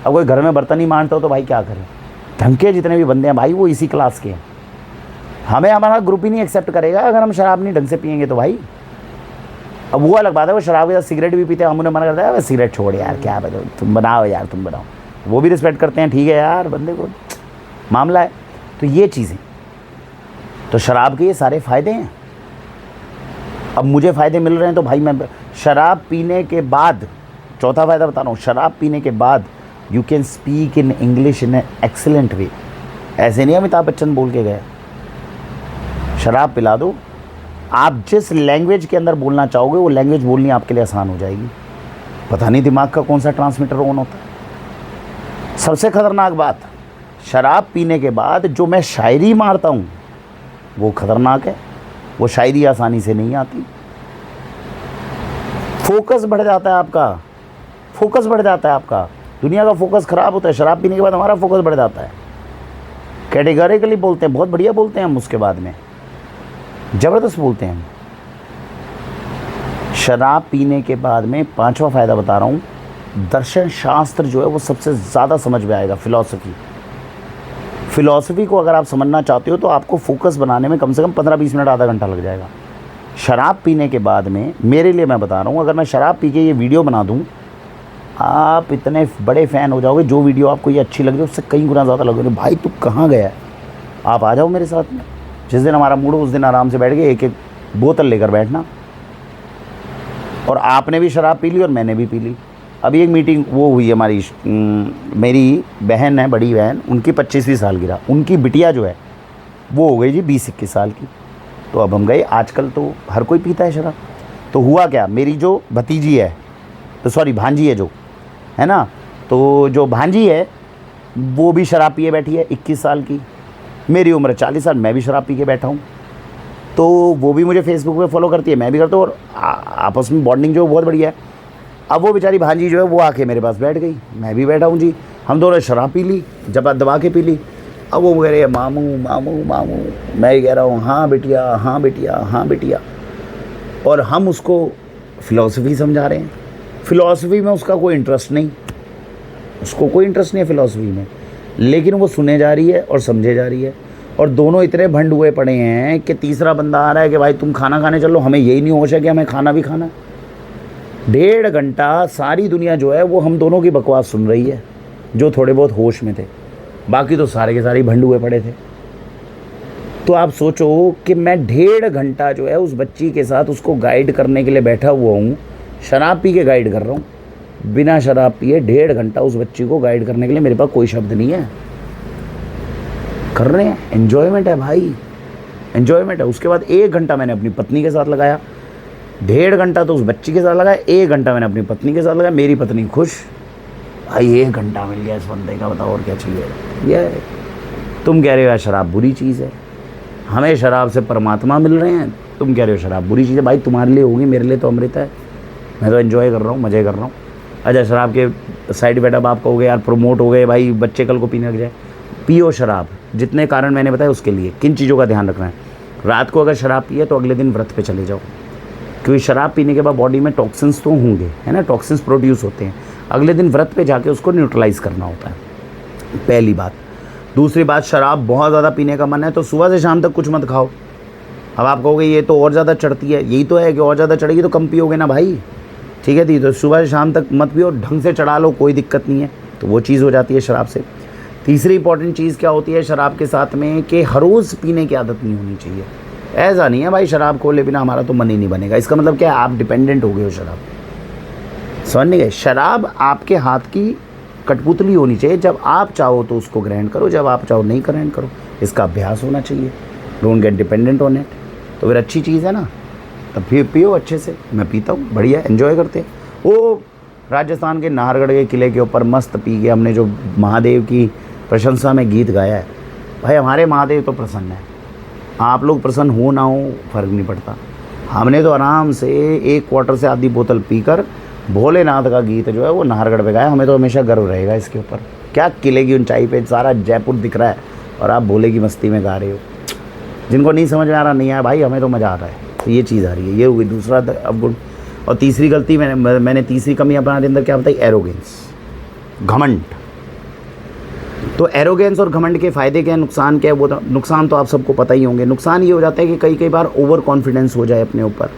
अब कोई घर में बर्तन ही मांजता हो तो भाई क्या करें? ढंग के जितने भी बंदे हैं भाई वो इसी क्लास के हैं। हमें हमारा ग्रुप ही नहीं एक्सेप्ट करेगा अगर हम शराब नहीं ढंग से पियेंगे तो भाई। अब वो अलग बात है, वो शराब के साथ सिगरेट भी पीते हैं, हम उन्हें मना करते हैं सिगरेट छोड़ यार, क्या बताओ, तुम बनाओ यार, तुम बनाओ। वो भी रिस्पेक्ट करते हैं, ठीक है यार, बंदे को मामला है। तो ये चीज़ें, तो शराब के ये सारे फ़ायदे हैं। अब मुझे फ़ायदे मिल रहे हैं तो भाई मैं शराब पीने के बाद, चौथा फ़ायदा बता रहा हूँ, शराब पीने के बाद you can speak in English in a excellent way. ऐसे नहीं अमिताभ बच्चन बोल के गए। शराब पिला दो, आप जिस लैंग्वेज के अंदर बोलना चाहोगे वो लैंग्वेज बोलनी आपके लिए आसान हो जाएगी। पता नहीं दिमाग का कौन सा ट्रांसमीटर ऑन होता है। सबसे खतरनाक बात, शराब पीने के बाद जो मैं शायरी मारता हूँ वो खतरनाक है। वो शायरी आसानी से नहीं आती। फोकस बढ़ जाता है आपका, फोकस बढ़ जाता है आपका। दुनिया का फोकस ख़राब होता है, शराब पीने के बाद हमारा फोकस बढ़ जाता है। कैटेगरिकली बोलते हैं, बहुत बढ़िया बोलते हैं हम, उसके बाद में ज़बरदस्त बोलते हैं हम। शराब पीने के बाद में पांचवा फ़ायदा बता रहा हूँ, दर्शन शास्त्र जो है वो सबसे ज़्यादा समझ में आएगा। फ़िलॉसफ़ी को अगर आप समझना चाहते हो तो आपको फोकस बनाने में कम से कम 15-20 मिनट, आधा घंटा लग जाएगा। शराब पीने के बाद में, मेरे लिए मैं बता रहा हूँ, अगर मैं शराब पी के ये वीडियो बना दूँ, आप इतने बड़े फ़ैन हो जाओगे। जो वीडियो आपको ये अच्छी लग रही है उससे कई गुना ज़्यादा लगेगी। भाई तू कहाँ गया है, आप आ जाओ मेरे साथ में। जिस दिन हमारा मूड हो उस दिन आराम से बैठ के एक एक बोतल लेकर बैठना। और आपने भी शराब पी ली और मैंने भी पी ली। अभी एक मीटिंग वो हुई हमारी, मेरी बहन है, बड़ी बहन, उनकी 25वीं सालगिरह, उनकी बिटिया जो है वो हो गई जी 20-21 साल की। तो अब हम गए। आजकल तो हर कोई पीता है शराब। तो हुआ क्या, मेरी जो भतीजी है, तो सॉरी भांजी है जो है ना, तो जो भांजी है वो भी शराब पिए बैठी है, 21 साल की। मेरी उम्र 40 साल, मैं भी शराब पी के बैठा हूँ। तो वो भी मुझे फेसबुक पे फॉलो करती है, मैं भी करता हूँ, और आपस में बॉन्डिंग जो बहुत बढ़िया है। अब वो बेचारी भांजी जो है वो आके मेरे पास बैठ गई, मैं भी बैठा हूँ जी। हम दोनों शराब पी ली, जब दबा के पी ली। अब वो कह रही है मामू मामू मामू, मैं ही कह रहा हूँ हाँ बिटिया, हाँ बिटिया, हाँ बिटिया। और हम उसको फ़िलॉसफ़ी समझा रहे हैं। फ़िलॉसफ़ी में उसका कोई इंटरेस्ट नहीं, उसको कोई इंटरेस्ट नहीं है फ़िलॉसफ़ी में। लेकिन वो सुने जा रही है और समझे जा रही है। और दोनों इतने भंड हुए पड़े हैं कि तीसरा बंदा आ रहा है कि भाई तुम खाना खाने चलो, हमें यही नहीं होश है कि हमें खाना भी खाना। 1.5 घंटा सारी दुनिया जो है वो हम दोनों की बकवास सुन रही है, जो थोड़े बहुत होश में थे, बाकी तो सारे के सारे भंड हुए पड़े थे। तो आप सोचो कि मैं 1.5 घंटा जो है उस बच्ची के साथ उसको गाइड करने के लिए बैठा हुआ हूँ, शराब पी के गाइड कर रहा हूँ, बिना शराब पिए 1.5 घंटा उस बच्ची को गाइड करने के लिए मेरे पास कोई शब्द नहीं है। कर रहे हैं, एन्जॉयमेंट है भाई, एन्जॉयमेंट है। उसके बाद 1 घंटा मैंने अपनी पत्नी के साथ लगाया, 1.5 घंटा तो उस बच्ची के साथ लगाया, 1 घंटा मैंने अपनी पत्नी के साथ लगाया। मेरी पत्नी खुश, भाई 1 घंटा मिल गया इस बंदे का, बताओ और क्या चाहिए। ये तुम कह रहे हो यार शराब बुरी चीज़ है, हमें शराब से परमात्मा मिल रहे हैं, तुम कह रहे हो शराब बुरी चीज़ है। भाई तुम्हारे लिए होगी, मेरे लिए तो अमृत है, मैं तो एंजॉय कर रहा हूँ, मज़े कर रहा हूँ। अच्छा शराब के साइड इफेक्ट अब आप कहोगे यार प्रमोट हो गए, भाई बच्चे कल को पीने लग जाए। पियो शराब, जितने कारण मैंने बताया उसके लिए किन चीज़ों का ध्यान रखना है। रात को अगर शराब पिए तो अगले दिन व्रत पे चले जाओ, क्योंकि शराब पीने के बाद बॉडी में टॉक्सिन्स तो होंगे, है ना, टॉक्सिन्स प्रोड्यूस होते हैं, अगले दिन व्रत पे जाके उसको न्यूट्रलाइज करना होता है, पहली बात। दूसरी बात, शराब बहुत ज़्यादा पीने का मन है तो सुबह से शाम तक कुछ मत खाओ। अब आप कहोगे ये तो और ज़्यादा चढ़ती है, यही तो है कि और ज़्यादा चढ़ेगी तो कम पियोगे ना भाई, ठीक है। तो सुबह से शाम तक मत पियो, ढंग से चढ़ा लो, कोई दिक्कत नहीं है, तो वो चीज़ हो जाती है शराब से। तीसरी इंपॉर्टेंट चीज़ क्या होती है शराब के साथ में, कि हर रोज़ पीने की आदत नहीं होनी चाहिए। ऐसा नहीं है भाई शराब खोले बिना हमारा तो मन ही नहीं बनेगा, इसका मतलब क्या है, आप डिपेंडेंट हो गए हो शराब, समझ नहीं गए। शराब आपके हाथ की कठपुतली होनी चाहिए, जब आप चाहो तो उसको ग्रहण करो, जब आप चाहो नहीं ग्रहण करो, इसका अभ्यास होना चाहिए। Don't get dependent on it, तो फिर अच्छी चीज़ है ना, तब फिर पियो अच्छे से। मैं पीता हूँ, बढ़िया एंजॉय करते हैं। वो राजस्थान के नाहरगढ़ के किले के ऊपर मस्त पी के हमने जो महादेव की प्रशंसा में गीत गाया है, भाई हमारे महादेव तो प्रसन्न है, आप लोग प्रसन्न हो ना हो फ़र्क नहीं पड़ता। हमने तो आराम से 1 क्वार्टर से आधी बोतल पीकर भोलेनाथ का गीत जो है वो नाहरगढ़ पे गाया। हमें तो हमेशा गर्व रहेगा इसके ऊपर। क्या किले की ऊंचाई पे सारा जयपुर दिख रहा है और आप भोले की मस्ती में गा रहे हो। जिनको नहीं समझ में आ रहा नहीं आया भाई, हमें तो मज़ा आ रहा है, तो ये चीज़ आ रही है, ये हुई दूसरा अवगुण। और तीसरी गलती मैंने तीसरी कमी अपने अंदर क्या बताई, एरोगेंस, घमंड। तो एरोगेंस और घमंड के फ़ायदे क्या है, नुकसान क्या है, वो नुकसान तो आप सबको पता ही होंगे। नुकसान ये हो जाता है कि कई बार ओवर कॉन्फिडेंस हो जाए अपने ऊपर।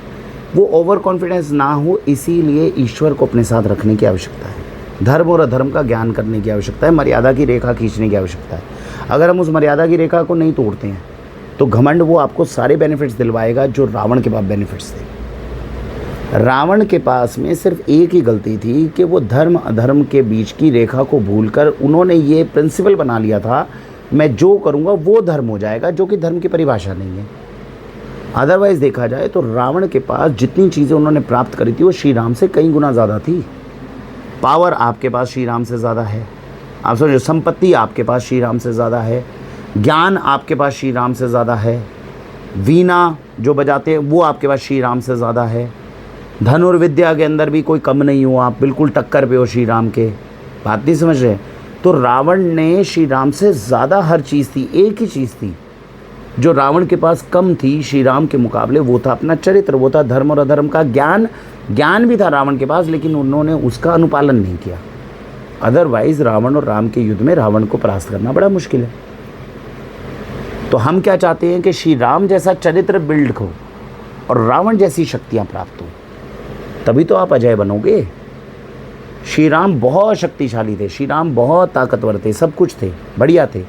वो ओवर कॉन्फिडेंस ना हो, इसीलिए ईश्वर को अपने साथ रखने की आवश्यकता है, धर्म और अधर्म का ज्ञान करने की आवश्यकता है, मर्यादा की रेखा खींचने की आवश्यकता है। अगर हम उस मर्यादा की रेखा को नहीं तोड़ते हैं तो घमंड वो आपको सारे बेनिफिट्स दिलवाएगा जो रावण के पास बेनिफिट्स थे। रावण के पास में सिर्फ एक ही गलती थी कि वो धर्म अधर्म के बीच की रेखा को भूलकर उन्होंने ये प्रिंसिपल बना लिया था, मैं जो करूँगा वो धर्म हो जाएगा, जो कि धर्म की परिभाषा नहीं है। अदरवाइज़ देखा जाए तो रावण के पास जितनी चीज़ें उन्होंने प्राप्त करी थी वो श्री राम से कई गुना ज़्यादा थी। पावर आपके पास श्री राम से ज़्यादा है, आप समझो, संपत्ति आपके पास श्री राम से ज़्यादा है, ज्ञान आपके पास श्री राम से ज़्यादा है, वीणा जो बजाते हैं वो आपके पास श्री राम से ज़्यादा है, धनुर्विद्या के अंदर भी कोई कम नहीं हो, आप बिल्कुल टक्कर पे हो श्री राम के, बात नहीं समझ रहे। तो रावण ने श्री राम से ज़्यादा हर चीज़ थी, एक ही चीज़ थी जो रावण के पास कम थी श्री राम के मुकाबले, वो था अपना चरित्र, वो था धर्म और अधर्म का ज्ञान। ज्ञान भी था रावण के पास, लेकिन उन्होंने उसका अनुपालन नहीं किया। अदरवाइज़ रावण और राम के युद्ध में रावण को परास्त करना बड़ा मुश्किल है। तो हम क्या चाहते हैं कि श्री राम जैसा चरित्र बिल्ड हो और रावण जैसी शक्तियाँ प्राप्त हो, तभी तो आप अजय बनोगे। श्री राम बहुत शक्तिशाली थे, श्री राम बहुत ताकतवर थे, सब कुछ थे, बढ़िया थे,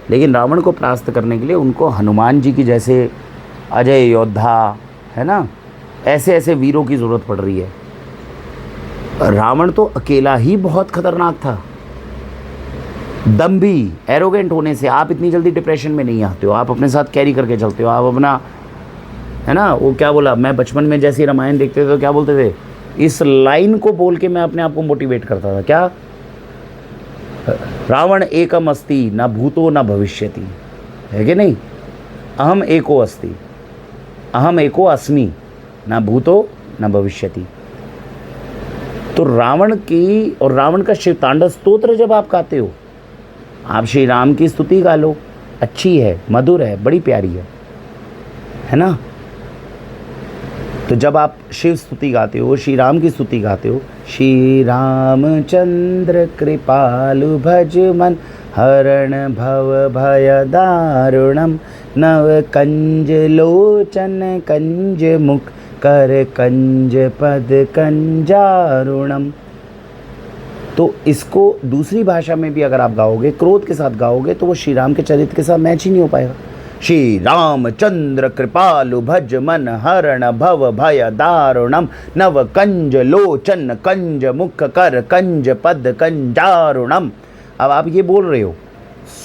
लेकिन रावण को परास्त करने के लिए उनको हनुमान जी की जैसे अजय योद्धा, है ना, ऐसे ऐसे वीरों की ज़रूरत पड़ रही है। रावण तो अकेला ही बहुत खतरनाक था। दम्भी, एरोगेंट होने से आप इतनी जल्दी डिप्रेशन में नहीं आते हो, आप अपने साथ कैरी करके चलते हो, आप अपना, है ना, वो क्या बोला, मैं बचपन में जैसे रामायण देखते थे तो क्या बोलते थे, इस लाइन को बोल के मैं अपने आप को मोटिवेट करता था, क्या, रावण एकम अस्ति न भूतो न भविष्यति, है कि नहीं, अहम एको अस्ति, अहम एको अस्मि, न भूतो न भविष्यति। तो रावण की और रावण का शिव तांडव स्तोत्र जब आप गाते हो, आप श्री राम की स्तुति गा लो, अच्छी है, मधुर है, बड़ी प्यारी है ना। तो जब आप शिव स्तुति गाते हो, श्री राम की स्तुति गाते हो, श्री रामचंद्र कृपालु भज मन हरण भव भय दारुणम नव कंज लोचन कंज मुख कर कंज पद कंजारुणम। तो इसको दूसरी भाषा में भी अगर आप गाओगे, क्रोध के साथ गाओगे, तो वो श्री राम के चरित्र के साथ मैच ही नहीं हो पाएगा। श्री रामचंद्र कृपालु भज मन हरण भव भय दारुणम नव कंज लोचन कंज मुख कर कंज पद कंजारुणम। अब आप ये बोल रहे हो,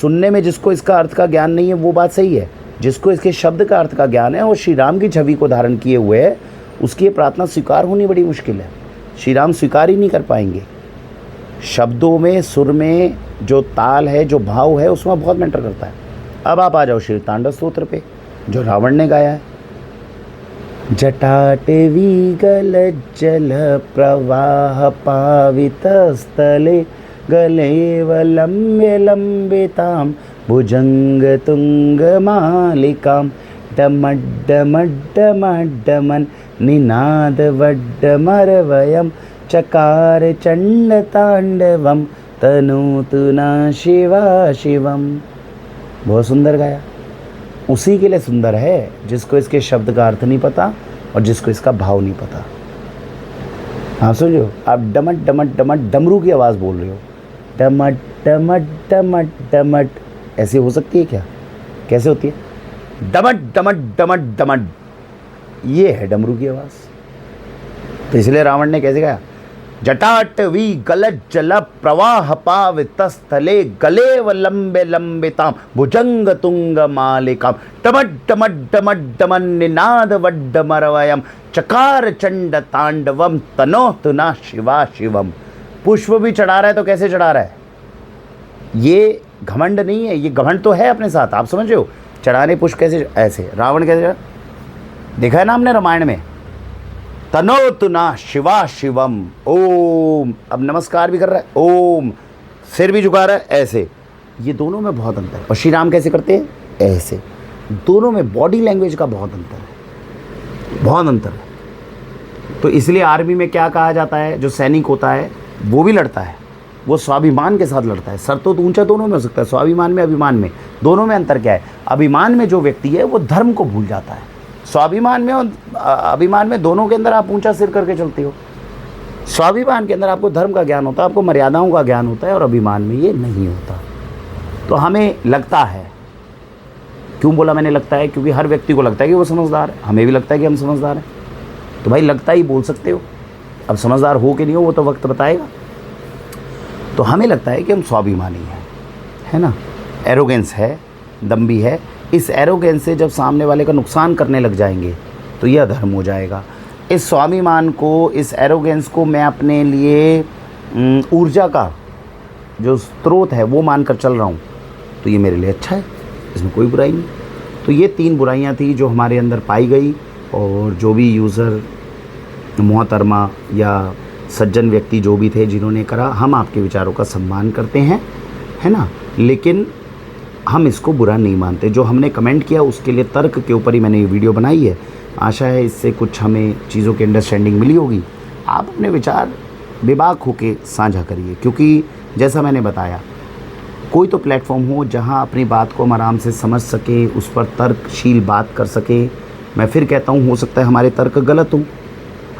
सुनने में जिसको इसका अर्थ का ज्ञान नहीं है वो बात सही है, जिसको इसके शब्द का अर्थ का ज्ञान है और श्री राम की छवि को धारण किए हुए है, उसकी ये प्रार्थना स्वीकार होनी बड़ी मुश्किल है। श्री राम स्वीकार ही नहीं कर पाएंगे। शब्दों में, सुर में जो ताल है, जो भाव है, उसमें बहुत मैटर करता है। अब आप आ जाओ श्री तांडव स्तोत्र पे जो रावण ने गाया है। जटाटवी गलज्जल प्रवाह पावित स्थले गलेवलम्ब्य लम्बितां भुजंग तुंग मालिकां डमड्डमड्डमड्डमन् निनाद वड्डमरवयं चकार चंड तांडवम तनोतु न शिवा शिवम। बहुत सुंदर गाया। उसी के लिए सुंदर है जिसको इसके शब्द का अर्थ नहीं पता और जिसको इसका भाव नहीं पता। हाँ समझो, आप डमट डमट डमट डमरू की आवाज़ बोल रहे हो, डमट डमट डमट डमट, ऐसी हो सकती है क्या? कैसे होती है? डमट डमट डमट डमट, ये है डमरू की आवाज़। तो इसलिए रावण ने कैसे गाया? जटाटवी गलज्जल प्रवाह पावितस्थले गलेव लंबे लंबिताम भुजंग तुंग मालिकाम टमट टमट डमट डमन निनाद वड्डमरवयम चकार चंड तांडवम तनोतु न शिवा शिवम। पुष्प भी चढ़ा रहा है तो कैसे चढ़ा रहा है? ये घमंड नहीं है, ये घमंड तो है अपने साथ, आप समझ रहे हो? चढ़ाने पुष्प कैसे? ऐसे। रावण कैसे देखा है ना हमने रामायण में? तनोतु न शिवा शिवम, ओम। अब नमस्कार भी कर रहा है, ओम, सिर भी झुका रहा है, ऐसे। ये दोनों में बहुत अंतर है। और श्री राम कैसे करते हैं? ऐसे। दोनों में बॉडी लैंग्वेज का बहुत अंतर है, बहुत अंतर है। तो इसलिए आर्मी में क्या कहा जाता है, जो सैनिक होता है वो भी लड़ता है, वो स्वाभिमान के साथ लड़ता है। सर तो ऊंचा दोनों में हो सकता है, स्वाभिमान में, अभिमान में। दोनों में अंतर क्या है? अभिमान में जो व्यक्ति है वो धर्म को भूल जाता है। स्वाभिमान में और अभिमान में, दोनों के अंदर आप ऊंचा सिर करके चलते हो। स्वाभिमान के अंदर आपको धर्म का ज्ञान होता है, आपको मर्यादाओं का ज्ञान होता है, और अभिमान में ये नहीं होता। तो हमें लगता है, क्यों बोला मैंने लगता है? क्योंकि हर व्यक्ति को लगता है कि वो समझदार है, हमें भी लगता है कि हम समझदार हैं। तो भाई लगता ही बोल सकते हो, अब समझदार हो कि नहीं हो वो तो वक्त बताएगा। तो हमें लगता है कि हम स्वाभिमानी हैं, है ना? एरोगेंस है, दम्भी है। इस एरोगेंस से जब सामने वाले का नुकसान करने लग जाएंगे तो यह धर्म हो जाएगा। इस स्वाभिमान को, इस एरोगेंस को मैं अपने लिए ऊर्जा का जो स्रोत है वो मानकर चल रहा हूँ, तो ये मेरे लिए अच्छा है, इसमें कोई बुराई नहीं। तो ये 3 बुराइयाँ थी जो हमारे अंदर पाई गई, और जो भी यूज़र मोहतरमा या सज्जन व्यक्ति जो भी थे जिन्होंने करा, हम आपके विचारों का सम्मान करते हैं, है ना? लेकिन हम इसको बुरा नहीं मानते। जो हमने कमेंट किया उसके लिए तर्क के ऊपर ही मैंने ये वीडियो बनाई है। आशा है इससे कुछ हमें चीज़ों की अंडरस्टैंडिंग मिली होगी। आप अपने विचार बेबाक होकर साझा करिए, क्योंकि जैसा मैंने बताया, कोई तो प्लेटफॉर्म हो जहां अपनी बात को हम आराम से समझ सके, उस पर तर्कशील बात कर सके। मैं फिर कहता हूं, हो सकता है हमारे तर्क गलत हों,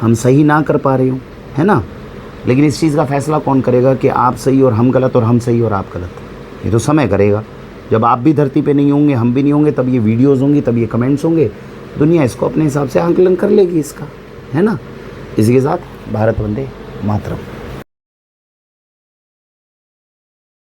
हम सही ना कर पा रहे हों, है ना? लेकिन इस चीज़ का फैसला कौन करेगा कि आप सही और हम गलत, और हम सही और आप गलत? ये तो समय करेगा। जब आप भी धरती पे नहीं होंगे, हम भी नहीं होंगे, तब ये वीडियोज़ होंगी, तब ये कमेंट्स होंगे। दुनिया इसको अपने हिसाब से आंकलन कर लेगी इसका, है ना? इसी के साथ भारत वंदे मातरम।